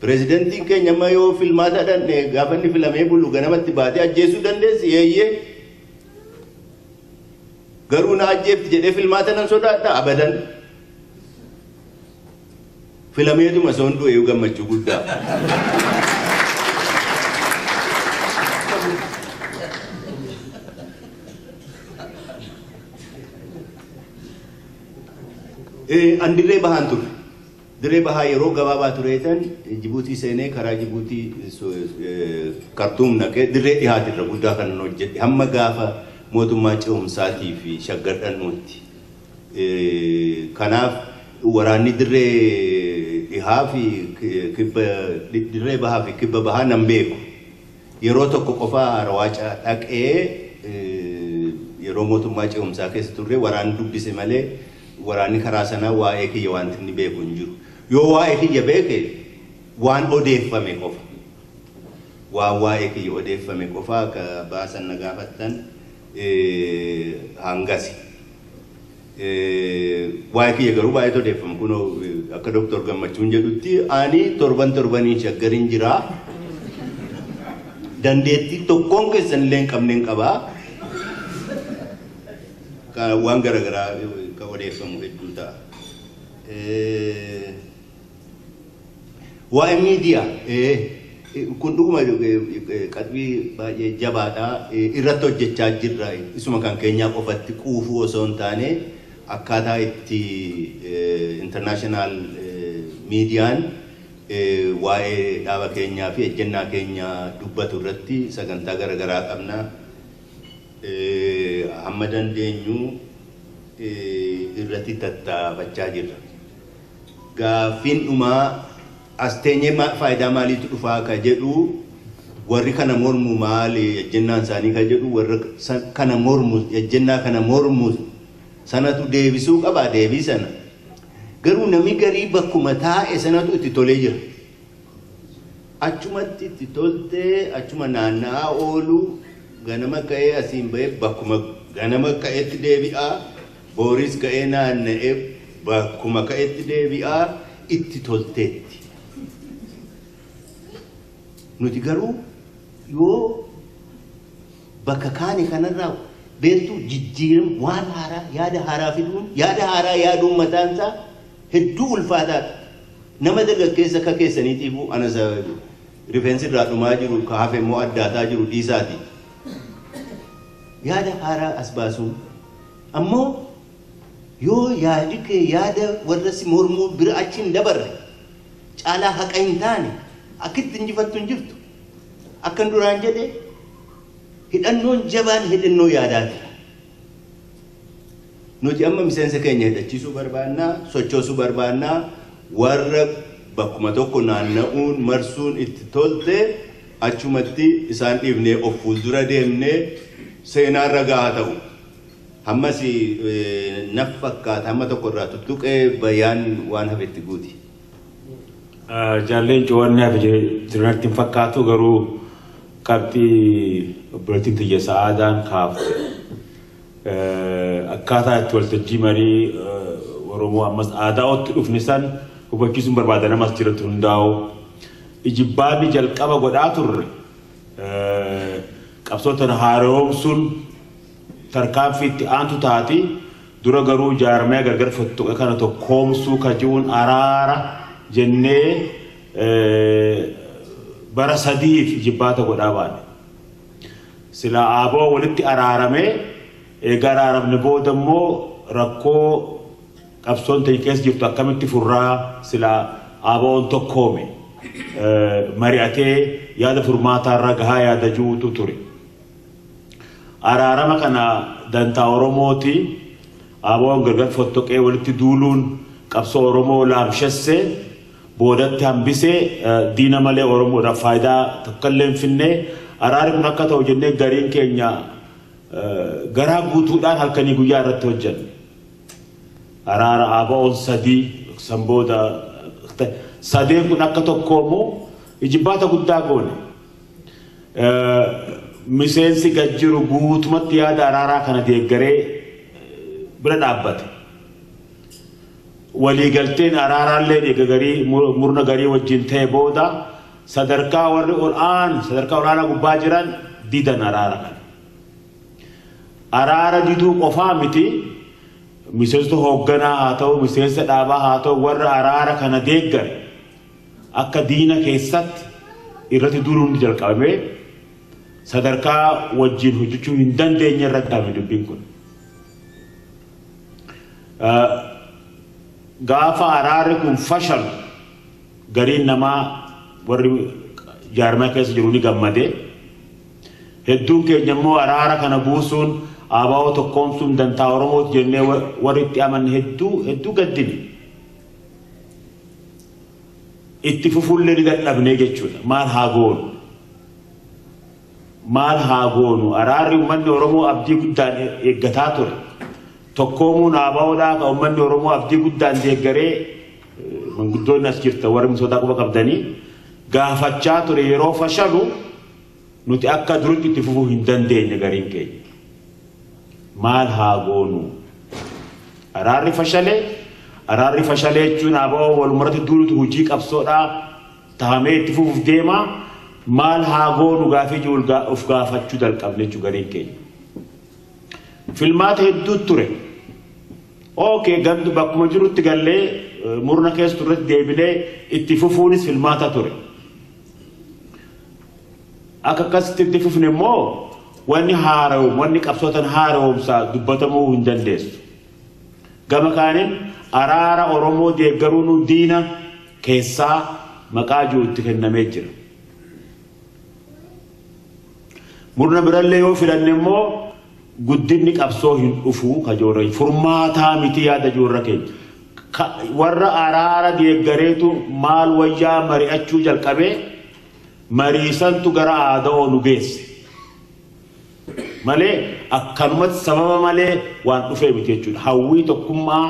pirezidantiin keenya amma yoo filmaata dhanne gaafa inni filamee bulu ganamatti baatee ajjeesuu dandeessi eeyyee. Garuu na ajjeefti jedhee filmaata nan sodaadha abadan. Filameetuma soon du'ee gammachuu guddaa. An dirree bahaan ture. Dirree bahaa yeroo gabaabaa tureetan Jibuutii seenee karaa Jibuutii Kartuum naqee dirree dhihaatirra guddaa kan hojjedhe hamma gaafa mootummaa ce'umsaatii fi shaggadhannuutti. Kanaaf waraanni dirree dhihaa fi dirree bahaa fi kibba bahaa nan beeku. Yeroo tokko qofaa Rawaaca dhaqee yeroo mootummaa ce'umsaa keessa turre waraanni dubbise malee waraanni karaa sanaa waa'ee kiyya wanti inni beeku hin jiru. Yoo waa'ee kiyya beeke waan odeeffame qofa. Waan waa'ee kiyya odeeffame qofa ka baasan na gaafattan hangasi. Waa'ee kiyya garuu baay'ee odeeffame kunoo akka Dooktor Gammachuun jedhutti ani torbanii shaggariin jiraa. dandeettii tokkoon keessan illee qabneen qabaa waan garaagaraa kan odeeffamu hedduu ta'a. Waa'ee miidiyaa kun dhuguma qalbii baay'ee jabaadha irratti hojjechaa jirra isuma kan keenyaa qofatti quufuu osoo hin taane akkaataa itti international miidiyaan waa'ee dhaaba keenyaa fi ejjennaa keenyaa dubbatu irratti sagantaa garaagaraa qabna. Hamma dandeenyu irratti tattaafachaa jirra. Gaaffiin dhumaa as teenyee faayidaa maaliitu dhufaa ka jedhu warri kana mormu maali ejjennaan isaanii ka jedhu warri kana mormu ejjennaa kana mormu sanatu deebisuu qaba deebii sana. Garuu namni garii bakkuma taa'e sanatu itti tolee jira. Achumatti itti toltee achuma naanna'aa oolu ganama ka'ee asiin bahee bakkuma ganama ka'eetti deebi'aa booris ka'ee naanna'ee bakkuma ka'eetti deebi'aa itti tolteetti. Nuti garuu yoo bakka kaane kanarraa beektuu jijjiiram waan haaraa yaada haaraa fiduun yaada haaraa yaaduun mataan isaa hedduu ulfaataadha. Nama dargaggeessa akka keessaniitiifuu anas rifeensi irraa dhumaa jiru ka hafe immoo addaataa jiru dhiisaati. Yaada haaraa as baasuun ammoo yoo yaadi kee yaada warra si mormuu bira achi hin dabarre caalaa haqa hin taane akkitti injifattu hin jirtu. Akkan duraan jedhe hidhannoon jabaan hidhannoo yaadaati. Nuti amma miseensa keenya hidhachiisuu barbaannaa sochoosuu barbaannaa warra bakkuma tokko naanna'uun marsuun itti tolte achumatti isaan dhiibnee of fuuldura deemnee seenaan ragaa haa ta'u. Hammas naf fakkaata hamma tokko irraa tuttuqee bayyaan waan hafetti guuti. Jaalleen cuwanni hafe jiranitti hin fakkaatu garuu qabxii obboleettiin tiyya sa'aadaan kaafte. Akkaataa itti waltajjii marii Oromoo ammas aadaa'ootti dhufne san hubachiisuun barbaada namas jiratti hundaa'u. Ijibbaanni jalqaba godhaa turre qabsoota haaromsuun tarkaanfii itti aantu taati dura garuu jaarmee gargar fottoqe kana tokkoomsuu kaji'uun araara jennee bara sadiif ijibbaata godhaa baane. Sila aaboo walitti araaramee egaa araaramne booda immoo rakkoo qabsoon ta'e keessa jirtu akkamitti furraa sila aaboon tokkoome mari'atee yaada furmaataa irra gahaa yaada juutu ture. Araarama kana dantaa Oromooti aaboon gargar fottoqee walitti duuluun qabsoo Oromoo laamshessee boodatti hambisee diina malee Oromoodhaaf faayidaa tokkollee hin finnee araarri kun akka ta'u jennee gariin keenya garaa guutuudhaan halkanii guyyaa irratti hojjenne. Araara aaboon sadii san booda sadeen kun akka tokkoomoo ijibbaata guddaa goone. Miseensi gajjiru guutumatti yaada araaraa kana deeggaree bira dhaabbate. Waliigalteen araaraallee deeggarii murna garii wajjin ta'e booda sadarkaa warri olaanaa gubbaa jiran didan araara kana. Araara diduu qofaa miti miseensa hoogganaa haa ta'u miseensa dhaabaa haa ta'u warra araara kana deeggare akka diina keessatti irratti duuluun jalqabame sadarkaa wajjin hojjechuu hin dandeenye irratti dhaabame dubbiin kun. Gaafa araarri kun fashalu gariin namaa warri jaarmaa keessa jiru ni gammade. Hedduun keenya immoo araara kana buusuun aabaa'oo tokkoomsuun dantaa Oromooti jennee warri itti amanne hedduu gaddine. Itti fufuullee ni dadhabnee jechuudha. Maal haa goonu? Maal haa goonu? Araarri uummanni Oromoo abdii guddaan eeggataa ture. Tokkoomuun aabaa'oodhaa kan uummanni Oromoo abdii guddaan deeggaree manguddoonni as jirta warri misootaa quba qabdanii gaafachaa ture yeroo fashalu nuti akka duritti itti fufuu hin dandeenye gariin keenya. Maal haa goonu? Araarri fashalee jechuun aabaa'oo walumarratti duulutu hojii qabsoodhaa tahamee itti fufuuf deema maal haa goonu gaafii julgaa of gaafachuu jalqabne jechuu gariin keenya. Filmaata hedduu ture. Okay, gandu bakkuma jirutti gallee murna keessa turretti deebinee itti fufuunis filmaata ture. Akka akkasitti itti fufne immoo wanni haara'u wanni qabsootan haara'umsaa dubbatamuu hin dandeessu. Gama kaaniin araara Oromoo deeggaruun diina keessaa maqaa jirutti kennamee jira. Murna birallee yoo filanne immoo guddinni qabsoo hin dhufuu kajoorra furmaataa miti yaada joorra keenya. Warra araara deeggareetu maal wayyaa mari'achuu jalqabee mariisantu gara aadaa nu geesse. Malee akkanumatti sababa malee waan dhufee miti jechuudha. Hawwii tokkummaa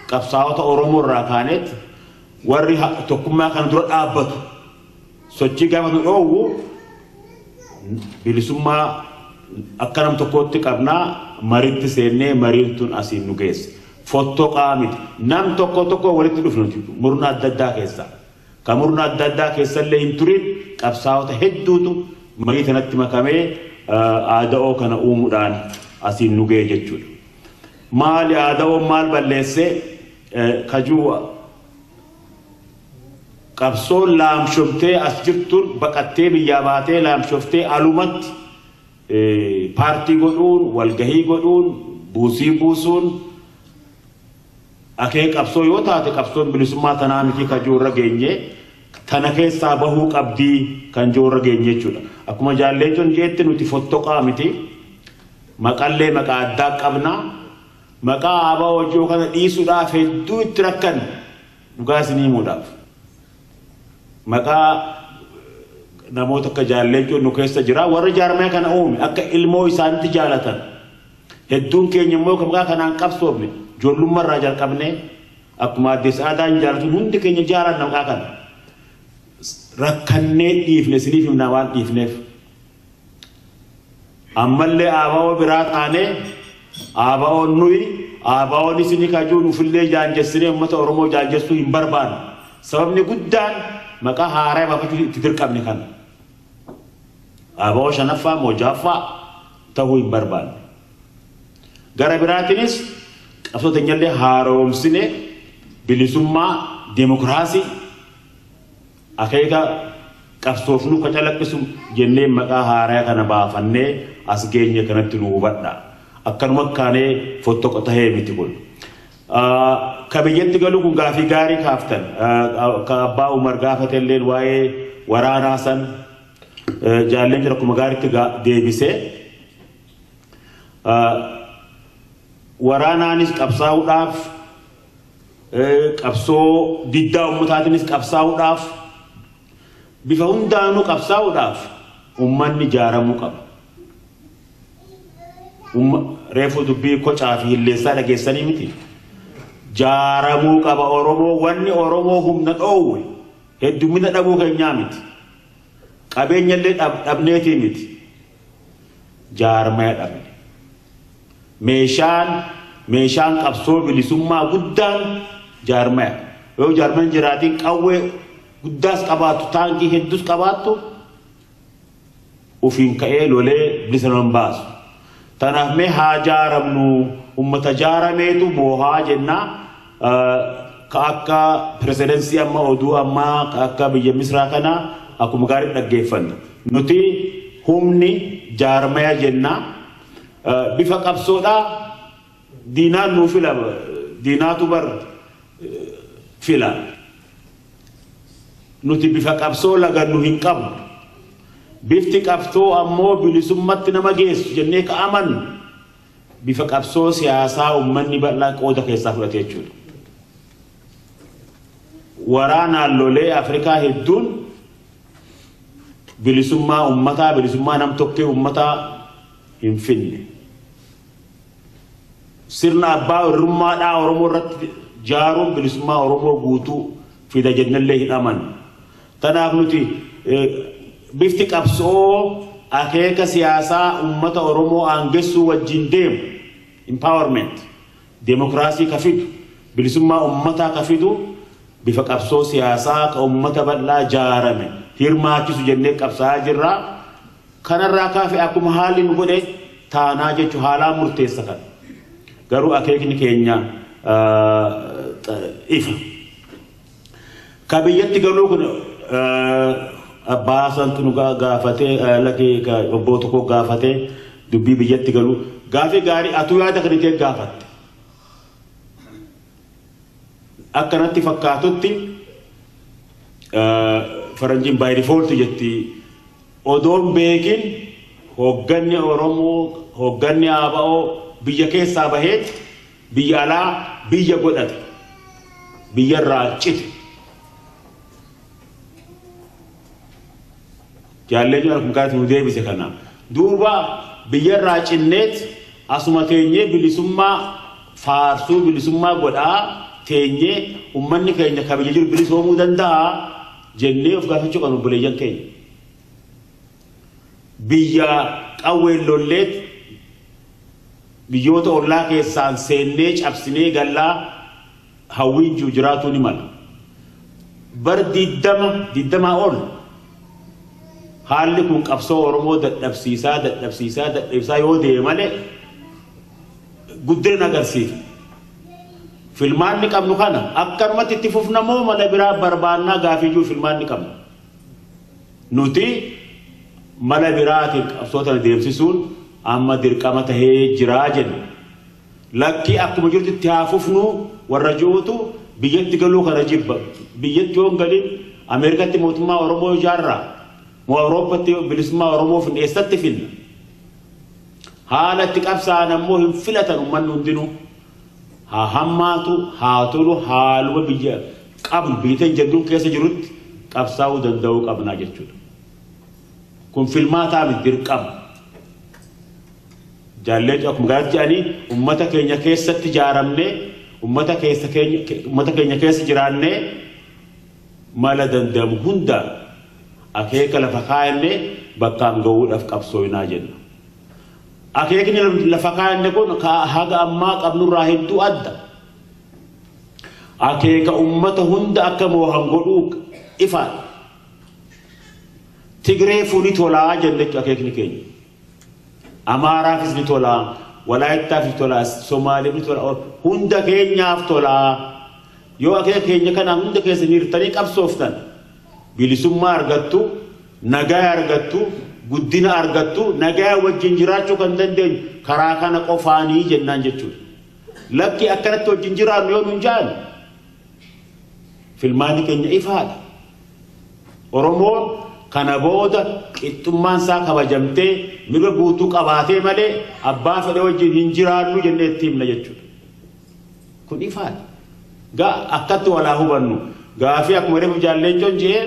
qabsaa'ota Oromoo irraa kaanetti warri tokkummaa kana dura dhaabbatu sochii gaafa nu dhoowwu bilisummaa akka nam tokkotti qabnaa mariitti seennee mariin asiin nu geesse. Fottoqaa miti. Nam tokko walitti dhufnuti murna adda addaa keessaa. Ka murna adda addaa keessallee hin turin qabsaa'ota hedduutu marii kanatti makamee aadaa kana uumuudhaan asiin nu ga'e jechuudha. Maali aadaa maal balleessee kajuu qabsoon laamshoftee as jirtuun baqattee biyyaa baatee laamshoftee alumatti paartii godhuun walgahii godhuun buusii buusuun akee qabsoo yoo taate qabsoon bilisummaa tanaa miti kajoorra geenye tana keessaa bahuu qabdii kan joorra geenye jechuudha. Akkuma jaalleeton jeetti nuti fottoqaa miti maqallee maqaa addaa qabna maqaa aabaa hojii kana dhiisuudhaaf hedduu itti rakkan dhugaa isinii himuudhaaf maqaa namoota akka jaalleeton nu keessa jira warra jaarmee kana uume akka ilmoo isaanitti jaalatan hedduun keenya immoo maqaa kanaan qabsoofne ijoollummaarraa jalqabne akkuma addees aadaan jaalatu hundi keenya jaalanna maqaa kana. Rakkannee dhiifne siniif himna waan dhiifneef ammallee aabaa'oo biraa taanee aabaa'oon nuyi aabaa'oon isinii kajuu nufillee jaanjessinee uummata Oromoo jaanjessuu hin barbaanne sababni guddaan maqaa haaraa baafachuu itti dirqamne kana aabaa'oo shanaffaa moojaffaa ta'uu hin barbaanne gara biraatiinis qabsoota nyallee haaromsine bilisummaa demokraasii akeeka qabsoofnu ka calaqqisu jennee maqaa haaraa kana baafannee as geenye kanatti nu hubadha akkanuma akkaanee fottoqa tahee miti kun ka biyyatti galuu kun gaafii gaarii kaaftan ka abbaa Umar gaafatelleen waa'ee waraanaa san jaalleen jira akkuma gaariitti deebisee waraanaanis qabsaa'uudhaaf qabsoo diddaa uummataatiinis qabsaa'uudhaaf bifa hundaanuu qabsaa'uudhaaf ummanni jaaramuu qaba. Reefuu dubbii kocaa fi hilleessaa dhageessanii miti. Jaaramuu qaba Oromoo wanni Oromoo humna dhoowwe heddumina dhabuu keenyaa miti. Qabeenyallee dhabneetii miti. Jaarmaya dhabne. Meeshaan qabsoo bilisummaa guddaan jaarmaya. Yoo jaarmayan jiraatiin qawwee guddaas qabaattu taankii hedduus qabaattu ufiin ka'ee lolee bilisa nan baasu. Tanaaf mee haa jaaramnu ummata jaarameetu boohaa jennaa ka akka piresidensii amma oduu ammaa ka akka biyya Misraa kanaa akkuma gaarii dhaggeeffanna. Nuti humni jaarmaya jennaa bifa qabsoodhaa diinaan nuu fila diinaatu bar fila. Nuti bifa qabsoo lagannu hin qabnu. Bifti qabsoo ammoo bilisummatti nama geessu jennee ka amannu bifa qabsoo siyaasaa uummanni bal'aa qooda keessaa fudhate jechuudha. Waraanaan lolee Afrikaa hedduun bilisummaa uummataa bilisummaa nam tokkee uummataa hin finne. Sirna abbaa irrummaadhaa Oromoo irratti jaaruun bilisummaa Oromoo guutuu fida jennallee hin amannu. Tanaaf nuti bifti qabsoo akeeka siyaasaa ummata Oromoo aangessuu wajjin deemu empowerment demokraasii ka fidu bilisummaa ummataa ka fidu bifa qabsoo siyaasaa ka uummata bal'aa jaarame hirmaachisu jennee qabsaa jirra. Kanarraa kaafee akkuma haalli nu godhe taanaa jechuun haalaa murteessa kan garuu akeekni keenya ifa. Ka biyyatti galuu kun abbaa santu nu gaafatee lagee obbo tokko gaafatee dubbii biyyatti galuu gaafii gaarii atuu yaada kan ittiin gaafatte. Akkanatti fakkaatutti faranjiin by default jetti odoon beekin hoogganni Oromoo hoogganni ABO biyya keessaa baheet biyya alaa biyya godhate biyya irraa cite. Jaalleeju arkumkaati nu deebise kana duuba biyya irraa cinneet asuma teenyee bilisummaa faarsuu bilisummaa godhaa teenyee ummanni keenya kabiyya jiru bilisoomuu danda'a jennee of gaafachuu qabnu buleeyyan keenya. Biyya qawween lolleet biyyoota ollaa keessaan seennee cabsinee gallaa hawwiin jiru jiraatuu ni mala. Bar 20 ol haalli kun qabsoo Oromoo dadhabsiisaa yoo deeme malee guddina agarsiisa. Filmaanni qabnu kana akkanumatti itti fufnamoo mala biraa barbaannaa gaafii jiru filmaanni qabnu. Nuti mala biraatiin qabsoota deemsisuun amma dirqama tahee jiraa jenna. Lakkii akkuma jirtu itti haafufnu warra jiruutu biyyatti galuu kana jibba. Biyyatti yoo galin Ameerikatti mootummaa Oromoo ijaarraa moo Awurooppatti bilisummaa Oromoo eessatti finna. Haala itti qabsaan ammoo hin filatan uummanni hundinuu. Haa hammaatu haa tolu haaluma biyya qabnu biyya jedhuun keessa jirutti qabsaa'uu danda'uu qabnaa jechuudha. Kun filmaataa miti dirqama. Jaalleetu akkuma gaafatti jedhanii uummata keenya keessatti ijaaramnee uummata keenya keessa jiraannee mala danda'amu hunda akeeka lafa kaayannee bakkaan ga'uudhaaf qabsooyinaa jenna. Akeekni lafa kaayanne kun haga ammaa qabnurraa hedduu adda. Akeeka uummata hunda akka moohan godhuu ifaan. Tigree fuuni tolaa jennetti akeekni keenya. Amaaraafis ni tolaa, Walaayittaafis ni tolaa, Somaaliif ni tolaa, hunda keenyaaf tolaa. Yoo akeeka keenya kana hunda keessa hirtanii qabsooftan bilisummaa argattu, nagaa argattu, guddina argattu, nagaa wajjin jiraachuu kan dandeenyu karaa kana qofaanii jennaan jechuudha. Lakki akkanatti wajjin jiraannu yoo nun jaan filmaanni keenya ifaadha. Oromoon kana booda qixxummaan isaa kabajamtee mirga guutuu qabaatee malee abbaa fedhe wajjin hin jiraannu jennee itti himna jechuudha. Kun ifaadha. Gaa akkatti walaa hubannu gaafii akkuma reefu Jaalleechoon jee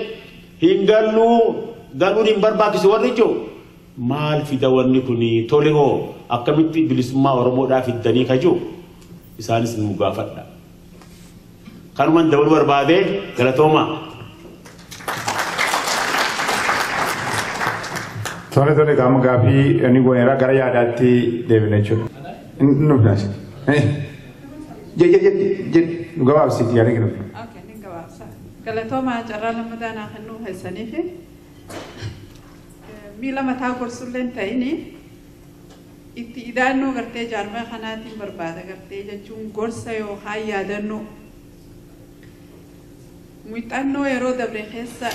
hin galuun hin barbaachisu warri jiru maal fida wanni kuni tole hoo akkamitti bilisummaa Oromoodhaa fiddanii kajuu isaanis nu gaafadha. Kanuman dabaluu barbaadee galatoomaa. Tole qaama gaafii inni goneera gara yaadaatti deebina jechuudha. Nu bilaas. Nu gabaabsiiti yaada kennu. Okay, ni gabaabsa. Galatoomaa carraa lamadaanaa kan nu heessaniifi miila mataa gorsulleen ta'ini itti idaannoo gartee jaarmaa kanaatiin barbaada gartee jechuun gorsa yookaan yaadannoo. Muuxannoo yeroo dabre keessa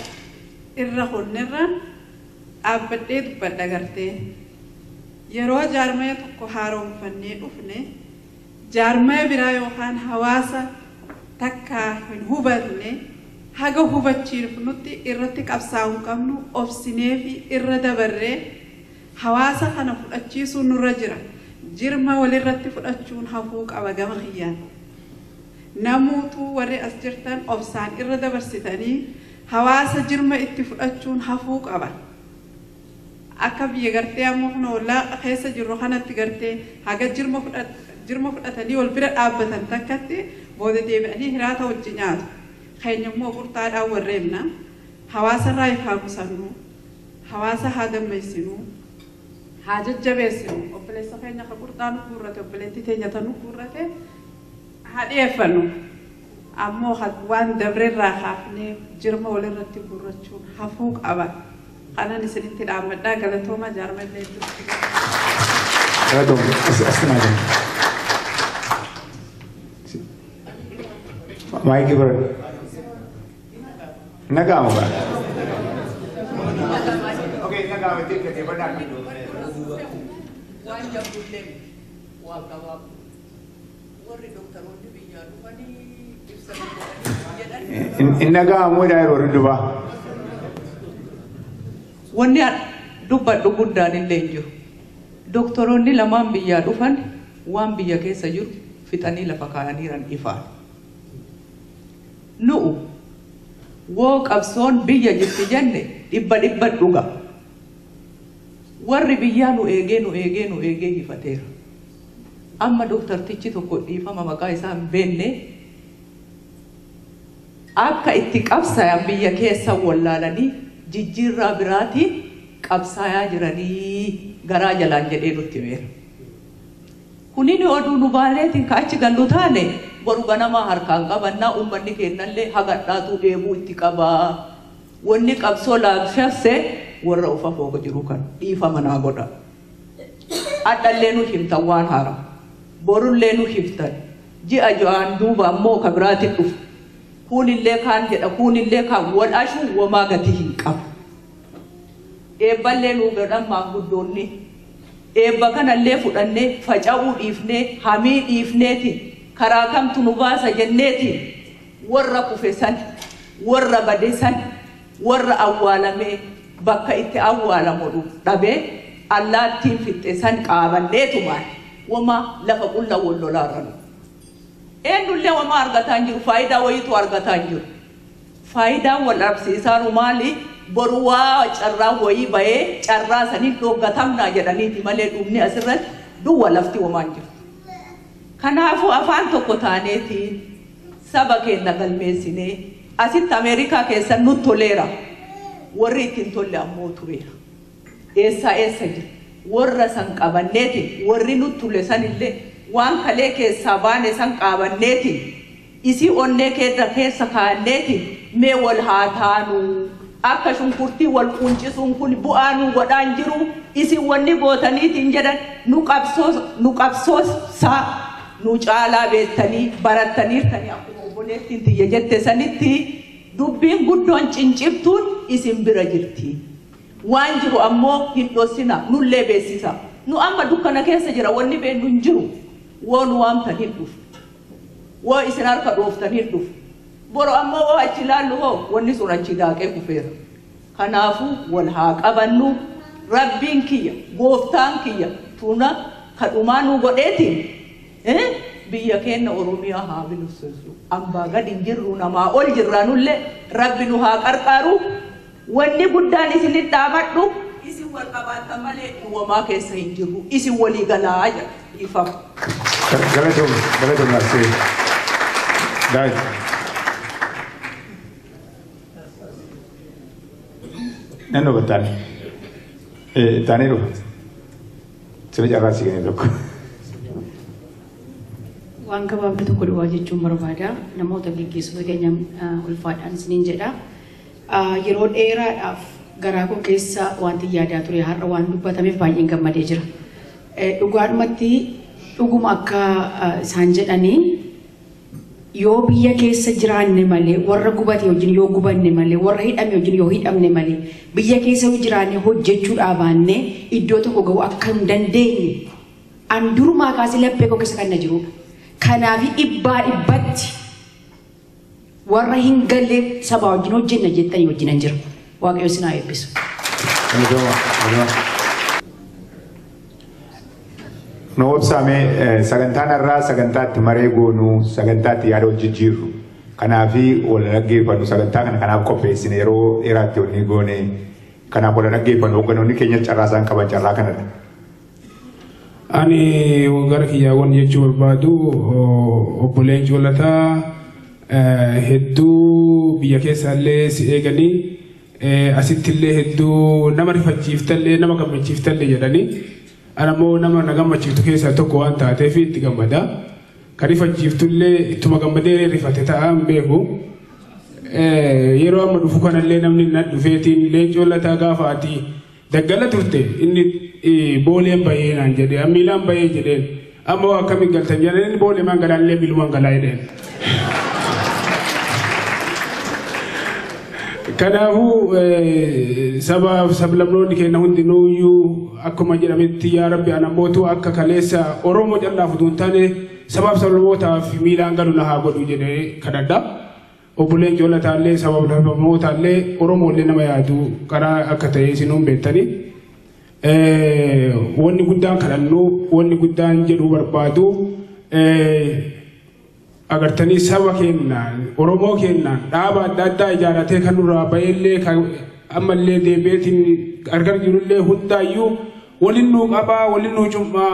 irra honnerraan dhaabbadhee dubbadha gartee yeroo jaarmaa tokko haaromfannee dhufne jaarmaa biraa yookaan hawaasa takka hin hubanne haga hubachiifnutti irratti qabsaa'uu qabnu obsinee fi irra dabarree hawaasa kana fudhachiisuun nurra jira. Jirma walirratti fudhachuun hafuu qaba gama kiyyaan. Namuutuu warri as jirtan obsaan irra dabarsitanii hawaasa jirma itti fudhachuun hafuu qaba. Akka biyya gartee ammoo kun ollaa keessa jirru kanatti gartee haga jirma fudhatanii wal bira dhaabbatan takkatti booda deebi'anii hiraata wajji nyaatu. Keenyammoo qurxaadhaan warreenna hawaasa irraa ifaa qusannu hawaasa haa dammeessinu haa jajjabeessinu obboleessa keenya ka qurxaa nu guurrate obboleetti teenya ta nu guurrate haa dhiyeeffannu ammoo waan dabrerraa haafnee jirma walirratti gurrachuun hafuu qaba. Kanan isinitti dhaammadhaa galatooma jaarmallee Maiki ber, nagam apa? Okey, nagam itu kita benar. Nagam muda itu dua. Wanni dubbadhu guddaan illee hin jiru. Doktoroonni lamaan biyyaa dhufan waan biyya keessa jiru fixanii lafa kaa'aniiran ifaan. Nu'u woo qabsoon biyya jirti jenne dhibba dhuga. Warri biyyaa nu eegee ifateera. Amma doktartichi tokko dhiifama maqaa isaa hin beenne akka itti qabsaa'an biyya keessa wallaalanii jijjiirraa biraatiin qabsaayaa jiranii garaa jalaan jedhee nutti himeera. Kunini oduu nu baaleetiin kaachi gallu taane boru ganamaa harkaan qabannaa uummanni kennallee hagadhaatu deebuu itti qabaa. Wanni qabsoo laabshafse warra ufa fooqa jiru kan dhiifama naa godha. Adhallee nu himtan waan haaraa. Borullee nu himtan. Ji'a jo'aan duuba ammoo ka biraatiin dhufu. Kunillee kaan jedha kunillee kaan wal ashuu wamaa gatii hin qabu. Eebballee nu godhan maanguddoonni. Eebba kanallee fudhannee faca'uu dhiifnee hamii dhiifneetiin karaa kamtu nu baasa jenneetiin warra kufe san warra bade san warra awwaalamee bakka itti awwaalamu dhabee allaattiin fixxe san qaabanneetumaan wama lafa qulla wallolaarran. Eenyullee wama argataa hin jiru faayidaa wayiitu argataa hin jiru. Faayidaan wal dhabsiisaanu maali? Boru waa carraa wayii bahee carraa saniin dhoggatamnaa jedhaniiti malee dhumni asirratti duwwa lafti wamaan jiru. Kanaafuu afaan tokko taaneetiin saba keenya galmeessinee asitti Ameerikaa keessa nu toleera. Warri ittiin tolle ammoo tureera. Eessa jira? Warra san qabanneetiin warri nu tule sanillee waan kalee keessaa baane san qabanneetiin isii onnee keessa kaa'anneetiin mee wal haa taanu. Akka shunkurtii wal quncisuun kun bu'aa nu godhaan jiru isin wanni gootaniitiin jedhan nu qabsoosaa nu caalaa beektanii barattaniirtanii akkuma obboleettiin tiyya jette sanitti dubbiin guddoon cincibtuun isin bira jirti. Waan jiru ammoo hin dhossina nullee beeksisa. Nu amma dukkana keessa jira wanni beennu hin jiru. Woo nu waamtan hin dhufu. Woo isin harka dhooftan hin dhufu. Boro ammoo oo achi laallu hoo wanni sun achi daaqee kufeera. Kanaafuu wal haa qabannu rabbiin kiyya gooftaan kiyya tuna kadhumaa nu godheetiin biyya keenya Oromiyaa haa bilisoomsu. Ambaa gadi hin jirru namaa ol jirranullee rabbi nu haa qarqaaru. Wanni guddaan isinitti dhaamadhu isin wal qabaatan malee uumamaa keessa hin jirru. Isin walii galaa ifama. Galatoom Arsee. Nano betul. Tani tu. Sini cara sih ni dok. Waan gabaabduu tokko duwwaa jechuun barbaada. Namoota gaggeessuu keenya ulfaadhaan isiniin jedha. Yeroo dheeraadhaaf garaa koo keessa wanti yaadaa ture har'a waan dubbatameef baay'een gammadee jira. Dhugaadhumatti dhuguma akka isaan jedhanii yoo biyya keessa jiraanne malee warra gubate wajjin yoo gubanne malee warra hidhame wajjin yoo hidhamne malee biyya keessa yoo jiraanne hojjechuudhaa baannee iddoo tokko ga'uu akka hin dandeenye an durumaa kaasee laphee koo keessa kan na jirudha. Kanaaf dhibbatti warra hin galle saba wajjin hojjenna jettanii wajjin hin jiru. Waaqayyo isin haa eebbisu. No obsame sagantaan irraa sagantaatti maree goonuu sagantaatti yaada hojjechiirru kanaafi wal dhaggeeffannu sagantaa kana kanaaf qopheessine yeroo dheeraatti waliin goone kanaaf wal dhaggeeffannu hogganoonni keenya carraa isaan qaban carraa kanadha. Ani gara kiyyaawwan jechuu barbaadu obboleen ijoollotaa hedduu biyya keessaallee si eeganii asittillee hedduu nama rifachiiftallee nama gammachiiftallee jedhanii. Anammoo nama na gammachiiftu keessaa tokko waan taateef itti gammada. karifachiiftullee ittuma gammadee rifate ta'an beeku. Yeroo amma dhufu kanallee namni na dhufeetiin leencoo lataa gaafa ati daggala turte inni booleen bahee naan jedhee miilaan bahee jedheen amma waa akkamiin galtan jedheen inni boolee mangalaallee miilumaan galaa jedheen. Kanaafuu sabaaf sablamnoonni keenya hundinuuyyuu akkuma jedhametti yaa rabbi anamootu akka kaleessa Oromoo callaaf utuu hin taane sabaaf sablammootaaf miilaan galu na haa godhu jedhee kadhadha. Obboleen joolataallee sababa sablammootallee Oromoollee nama yaadu karaa akka ta'e isinuun beektanii. Wanni guddaan kadhannu wanni guddaan jedhuu barbaadu agartanii saba keenyaan Oromoo keenyaan dhaaba adda addaa ijaaratee kan nurraa ba'ellee ammallee deebi'eetiin argaa jirullee hundaayyuu waliin nuu qabaa waliin nuu cummaa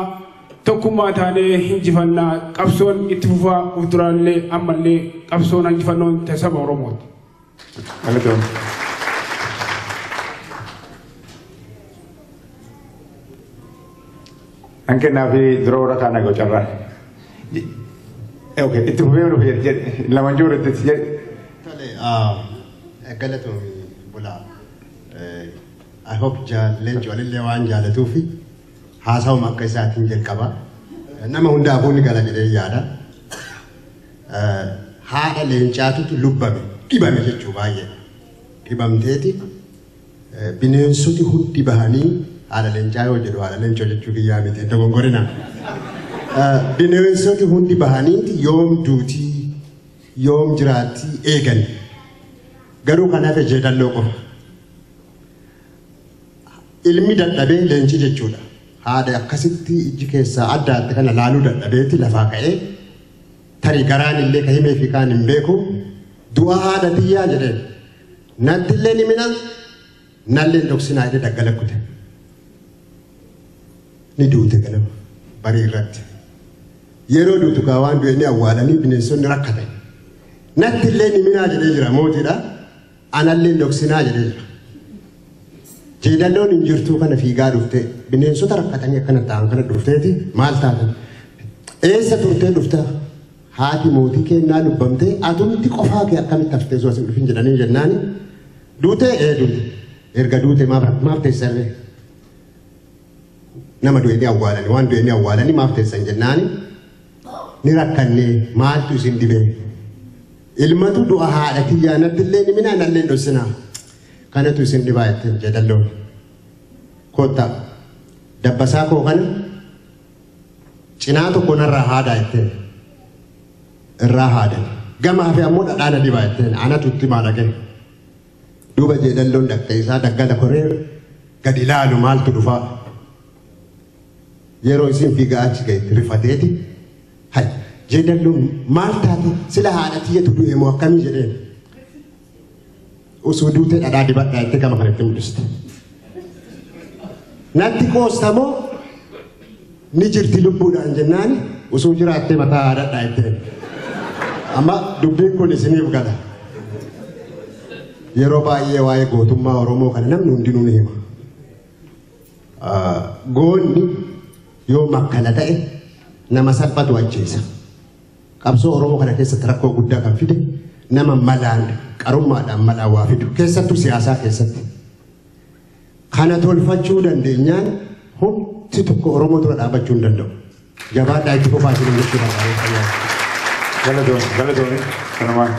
tokkummaa taanee hinjifannaa qabsoon itti fufaa ufduraallee ammallee qabsoon hinjifannoon ta'e saba Oromooti. Anche nafi droga kana gocarra. Okay, itu memang lebih jadi lawan juru itu jadi. Tadi, kalau tu bola, I hope jalan jualan lewan jalan tu fi, hasau makai saat tinggal kaba. Nama Honda pun kalau jadi jada. Hada lenca tu lupa me, tiba me je cuba ye. Tiba mteti, binen suti hudi bahani, ada lenca yo jadi ada lenca je cuba ya me tu gongorena. Bineensoti hundi bahaniiti yoom duutii yoom jiraatii eegan garuu kanaaf jedhalloo qofa ilmi dadhabee leenci jechuudha haadha akkasitti iji keessaa addaatti kana laaluu dadhabeeti lafaa ka'ee tarii garaan illee ka himee fi kaan hin beeku du'a haadha biyyaa jedheen natti illee ni mina nallee dhoksinaa jedhe daggala kute ni duute ganama barii irratti. Yeroo duutu kaawwan du'anii awwaalanii bineensonni rakkatan. Natti illee ni minaa jedhee jira mootiidha. Anallee dhoksinaa jedhee jira. Jeedalloon hin jirtuu kana fiigaa dhuftee bineensota rakkatanii akkana ta'an kana dhufteeti maal taatan? Eessa turtee dhuftaa? Haati mootii kennaa lubbamtee atumti qofaa kee akkamitti haftee osoo asii dhufin jedhanii jennaani duutee duute. Erga duute maaf teessarree? Nama du'anii awwaalanii waan du'anii awwaalanii maaf teessan jennaani? Ni rakkannee maaltu isin dhibee ilmatu du'a haadha kiyyaa natti illee ni minaa nallee dhoksinaa kanatu isin dhibaa jetteen jedhalloon kottaa dabbasaa koo kana cinaa tokko narraa haadaa jetteen irraa haadan gama hafe ammoo dhadhaana dhibaa jetteen anatu itti maadhagee duuba jedhalloon dhaqxe isaa daggala koree gadi ilaalu maaltu dhufaa yeroo isin fiigaa achi ga'etti rifateeti. Hai, jedhalloon maal taate sila haadha tiyyatu du'e moo akkamii jedheen osoo duutee dhadhaa dibadhaa jettee gama kanatti mul'iste. Natti qoostamoo ni jirti lubbuudhaan jennaan osoo jiraattee mataa haadhadhaa jetteen. Amma dubbiin kun isiniif gala. Yeroo baay'ee waa'ee gootummaa Oromoo kana namni hundinuu ni hima. Goonni yoo makkala ta'e nama salphatu ajjeesa. Qabsoo Oromoo kana keessatti rakkoo guddaa kan fide nama malaan qarummaadhaan malaan waa fidu keessattuu siyaasaa keessatti. Kana tolfachuu dandeenyaan humti tokko Oromoo dura dhaabachuu hin danda'u. Jabaadhaa itti fufaa jiru jechuudha. Galatooni kanamaan.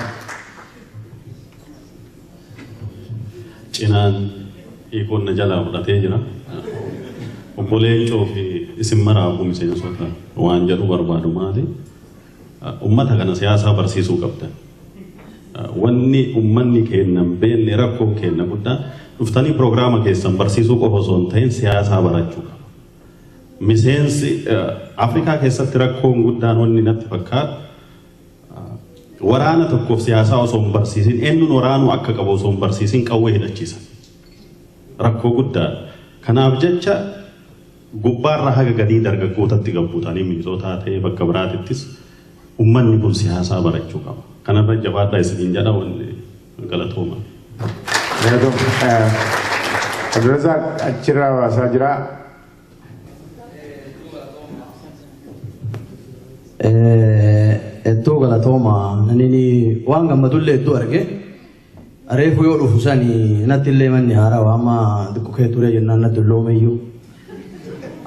Cinaan hiikonna jalaa fudhatee jira. Obboleen coofi isin maraafuu miseensota waan jedhu barbaadu maali? Ummata kana siyaasaa barsiisuu qabda. Wanni ummanni kennan beenne rakkoo kenna guddaa dhuftanii pirogiraama keessan barsiisuu qofa osoo hin ta'in siyaasaa barachuu qaba. Miseensi Afrikaa keessatti rakkoon guddaan wanni natti fakkaatu waraana tokkoof siyaasaa osoo hin barsiisin eenyuun waraanuu akka qabu osoo hin barsiisin qawwee hidhachiisan. Rakkoo guddaa. Kanaaf jecha gubbaarraa haga gadii dargaggootatti gabbuutanii minisootaa ta'ee bakka biraatittis ummanni kun siyaasaa barachuu qaba. Kanarra jabaadhaa isiniin jedha wanni galatooma. Abdulrazak achirraa waasaa jira. Ettoo galatooma nani waan gammadulle ettoo arge areefu yoo dhufu sani natti illee manni haaraa waama dukku kee ture jennaan natti illoomeyyuu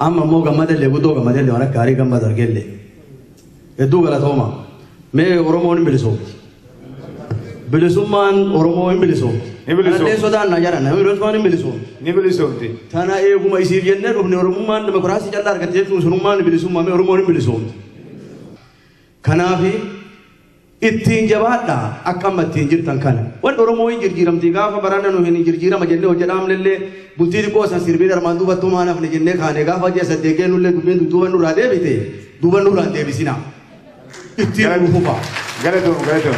amma immoo gammadallee guddoo gammadallee waan akka gaarii gammadu argellee hedduu galatooma mee Oromoon hin bilisoomti bilisummaan Oromoo hin bilisoomti Kanallee sodaan na jara namni bilisummaan hin bilisoomti ni bilisoomti tana eeguma isiif jennee dhufne Oromummaan dimokiraasii callaa argate jechuun sunummaan bilisummaa mee Oromoon hin bilisoomti kanaafi ittiin jabaadha akka amma ittiin jirtan kana waan Oromoo hin jirjiiramti gaafa barana nu hin jirjiirama jennee hojjedhaamnellee bultii xiqqoo san sirbii darmaan duubattuu maanaaf ne jennee kaane gaafa ji'a saddeeqee nullee dubbeen duuba nurraa deebite duuba nurraa deebisina ittiin dhufufa galatoom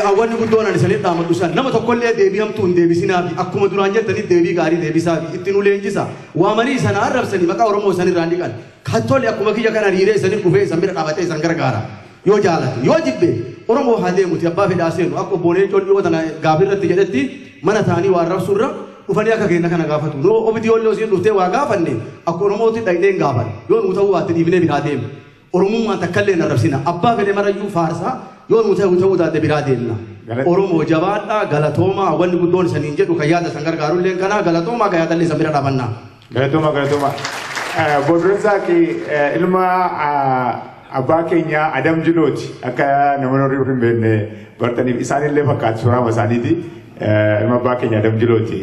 awwanni guddoon ani sanii dhaamadhu san nama tokkollee deebii hamtuu hin deebisinaafi akkuma duraan jettanii deebii gaarii deebisaafi ittiin uleenjisa waamanii sana arrabsanii maqaa Oromoo sanirraan dhiqan kattolli akkuma kiyya kana hiriiree isaanii dhufee isan bira dhaabatee isan gargaara yoo jaalatu yoo jibbe Oromoo haa deemuti abbaa fedhaa seenu akka obboonee colli tana gaafirratti jedhetti mana taanii waa arrabsurra dhufanii akka keenya kana gaafatu noo obiti yoollee osiin dhuftee waa gaafanne akka Oromooti dhaydhee hin gaafan yoo nuu ta'uu baatti dhiifnee biraa deemu Oromummaan takkallee hin arrabsina abbaa fedhe marayyuu faarsaa yoo nuu ta'uu taate biraa deemna Oromoo jabaadhaa galatooma wanni guddoon isaniin jedhu kan yaada san gargaarullee kanaa galatooma kan yaadallee san bira dhaabannaa. Galatooma. Boodreessaaki ilma abbaa keenya Adam Jilooti akka namoonni horrii hin beekne bartaniif isaanillee fakkaatu soorama isaaniiti ilma abbaa keenya Adam Jilooti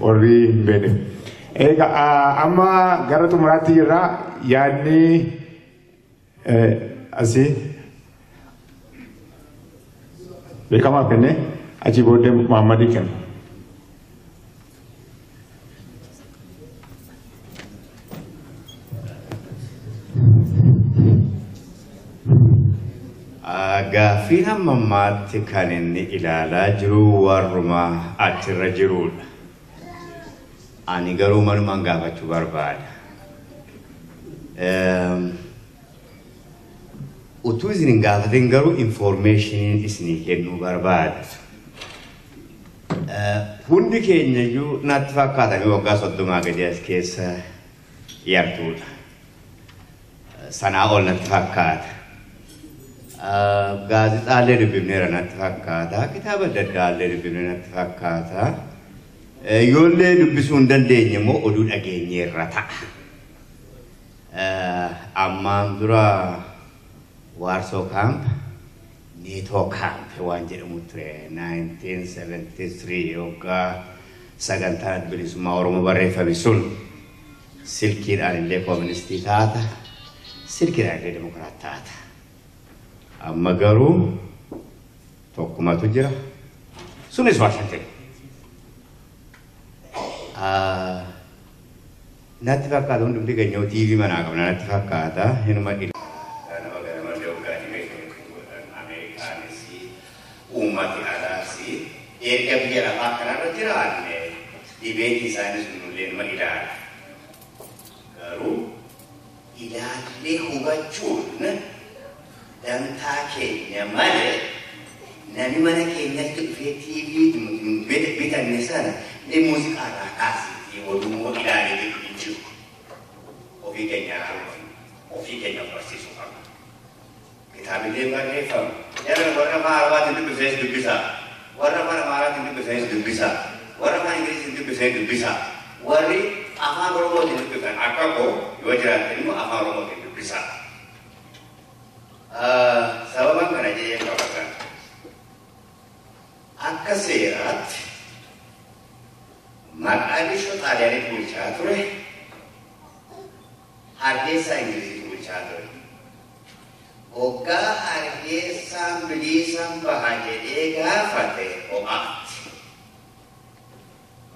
horrii hin beekne. Egaa amma gara xumuraatti jirra yaadni asii beekamaa kenne achi booddee Muhammadii kenna. Gaafiin amma ammaatti kan inni ilaalaa jiru warruma achirra jirudha. Ani garuu manumaan gaafachuu barbaada. Utuu isin hin gaafatin garuu informationiin isinii kennuu barbaada. Hundi keenya iyyuu natti fakkaatanii waggaa 30 gadi as keessa yartuudha. Sanaa ol natti fakkaata. Gaazexaalee dubbifneera natti fakkaata. Kitaaba adda addaallee dubbifne natti fakkaata. Yoollee dubbisuu hin dandeenye immoo oduu dhageenyeerra ta'a. Ammaan dura Warsaw Camp, NATO Camp waan jedhamu ture 1973 yookaan sagantaan bilisummaa Oromoo barreeffame sun silkiidhaan illee kooministii taata, silkiidhaan illee dimokiraat taata. Amma garuu tokkumatu jira. Sunis Waashington. Natti fakkaata hundumti keenya TV manaa qabna natti fakkaata hinuma ummati alaasi erga biyya lafaa kanarra jiraanne dibeetii isaanis nullee nama ilaala. Garuu ilaallee hubachuun dantaa keenya malee namni mana keenyatti dhufee TV bitanne sana muuziqaadhaa kaasii walumoo ilaalee hin jiru. Ofii keenya barsiisuu qabna. Kitaabilee barreeffamu. Jangan warna Arabaatiin dubbisee dubbisaa. Warra afaan Amaaraatiin dubbisee dubbisaa. Warra afaan Ingiliziin dubbisee dubbisaa. Warri afaan Oromootiin dubbisan akka koo yoo jiraatan immoo afaan Oromootiin dubbisaa. Sababan kana jedhee qabatan. Akka seeraatti Maqaadishoo Xaaliyaanitti bulchaa ture. Hargeysaa Ingiliziitti bulchaa ture. Hoggaa Hargeysaan biliisaan baha jedhee gaafate ho'aatti.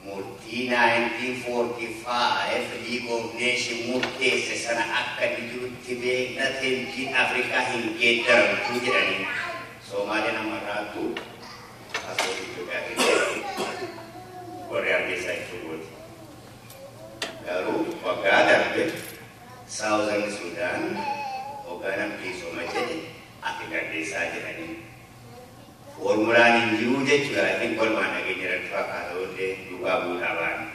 Murtii 1945 League of Nations murteesse sana akka jirutti beekna teemtiin Afrikaa hin geeddaramtu jedhanii Soomaaleen ammarraattu asoo Itoophiyaa warri Hargeysaa jechuudha. Garuu waggaa darbe Saawuzan Sudaan hogganaan bilisummaa jedhe akka Hargeysaa jedhanii formulaan hin jiru jechuudha. Laakiin kolmaan nageenya irratti fakkaata illee dhugaa bu'uudhaa baane.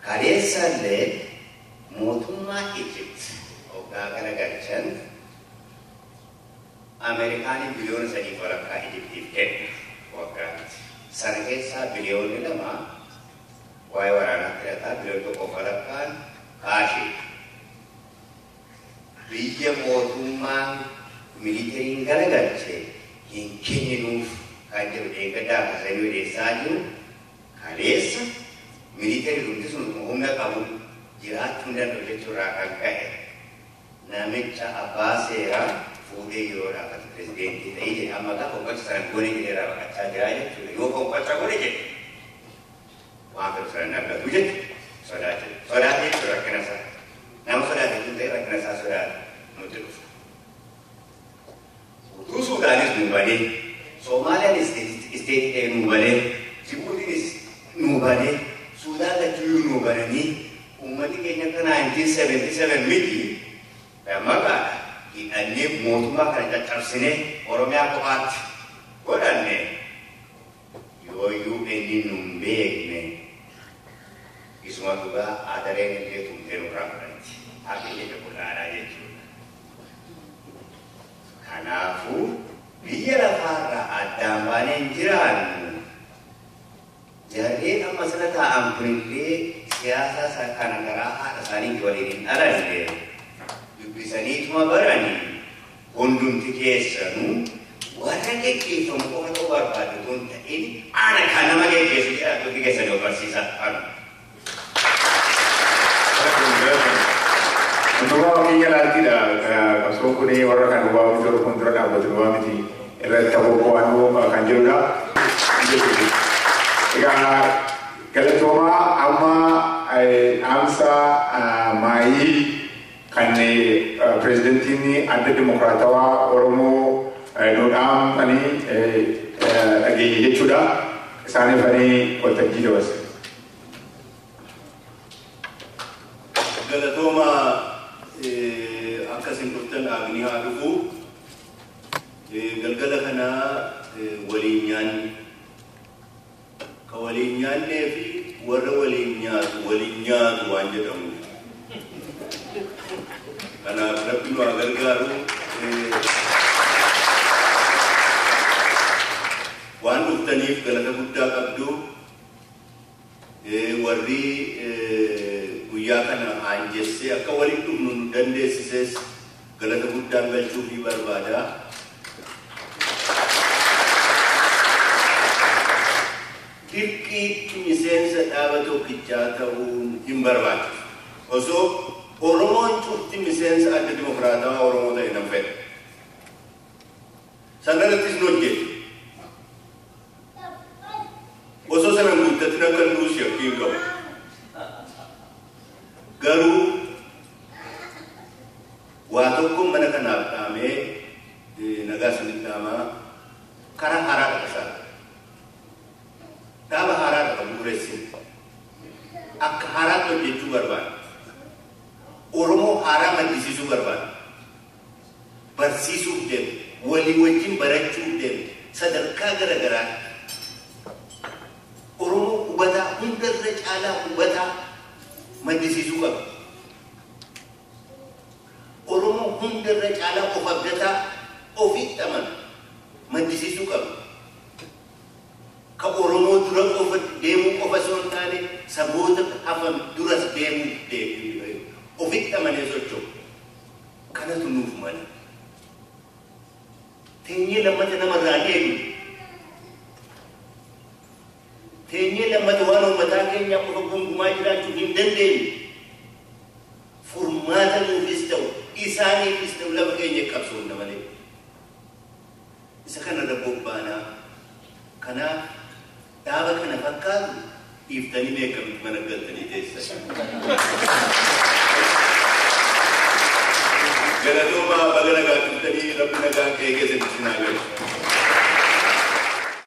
Kaleessallee mootummaa Egypt waggaa kana galchan Ameerikaaniin biliyoona 3 walakkaa Ijiptiif kenna waggaatti. Sana keessaa biliyoonni 2 waa'ee waraanaatti hidhataa biliyoonni 1 walakkaan kaashii. Biyya mootummaan militariin garagalchee hin kenninuuf kan jedhu eeggataa kasanii odeessaa jiru kaleessa militari hundi sun humna qabu jiraachuu hin danda'u jechuurraa kan ka'e namicha abbaa seeraa fuudhee yeroo dhaabatu pirezidentii ta'ee jedhe amma gaa konkolcha sana goone jedheeraa baqachaa jiraa jechuudha yoo konkolcha goone jedhe waan fedhu sana argatu jechuudha sodaate jechuudha rakkina isaa nama sodaate kun ta'e rakkina isaa sodaate nuti dhufu. Utuu Sudaanis nu banee Soomaaliyaan isteetii ta'e nu banee Jibuutiinis nu banee Sudaan lachuyyuu nu bananii ummati keenya akka 1977 miti maqaadha hidhannee mootummaa kana caccabsinee Oromiyaa kophaatti godhanne yooyyuu inni nu hin beekne isuma dhugaa adareen illee tumtee nurraa fudhanti hafi keenya bullaadhaa jechuudha. Kanaafuu biyya lafaarraa addaan baanee hin jiraannu jarreen amma sana taa'an kunillee siyaasa kana karaa haadha isaanii waliin hin dhalanne dubbisaniituma baranii hundumti keessanuu warra geggeeffamu qofa ta'uu barbaadu kun ta'in ana kan nama geggeessu jedhatuutti keessanii of barsiisaa anu. Untuk wakilnya nanti dah kasih kuni orang kan bawa itu kontrak apa tu bawa mesti red tahu kuanu kan juga. Jika kalau cuma ama amsa mai kan presiden ini ada demokratawa Oromo nodam ani lagi je sudah sana fani kota jidos. Kalau cuma akkasin dhuftan dhaabni haa dhufu galgala kana waliin nyaanni ka waliin nyaannee fi warra waliin nyaatu waan jedhamu kanaaf rabbi nu haa gargaaru waan dhuftaniif galata guddaa qabdu warri guyyaa kana aanjessee akka waliin dhufnu nu dandeessises galata guddaan galchuufii barbaada. Dirqiitti miseensa dhaaba tokkichaa ta'uun hin barbaachisu. Osoo Oromoon cufti miseensa adda dimokiraatawaa Oromoo ta'e nan fedha. Sanarrattis nu hojjetu. Osoo sanan guddatin akka nuus yakkiin qabu. Garuu waa tokko mana kanaaf dhaamee nagaa sanitti dhaamaa karaa haaraa dhaqasaa dhaaba haaraa dhaqamu dureessin akka haaraatti hojjechuu barbaada. Oromoo haaraa maddisiisuu barbaada. Barsiisuuf deemu walii wajjin barachuuf deemu sadarkaa garaagaraa Oromoo hubataa hundarra caalaa hubataa maddisiisuu qaba. Oromoo hundarra caalaa of abdataa ofitti amana maddisiisuu qaba. Ka Oromoo dura qofa deemuu qofa osoo hin taane saboota hafan duras deemuu ofitti amanee socho'u. Kanatu nuuf mala. Teenyee lammata namarraa eegu. Teenyee lammata waan uummataa keenyaa qofa gonkumaa jiraachuu hin dandeenye. Furmaata nuufis ta'u isaaniifis ta'u lafa keenya qabsoonna malee. Isa kanarra bobbaanaa. Kanaaf dhaaba kana fakkaatu dhiiftanii beekamti mana galtanii teessa. Galatooma baga nagaa dhuftanii rabbi nagaa ka'ee keessatti sinaa galchu.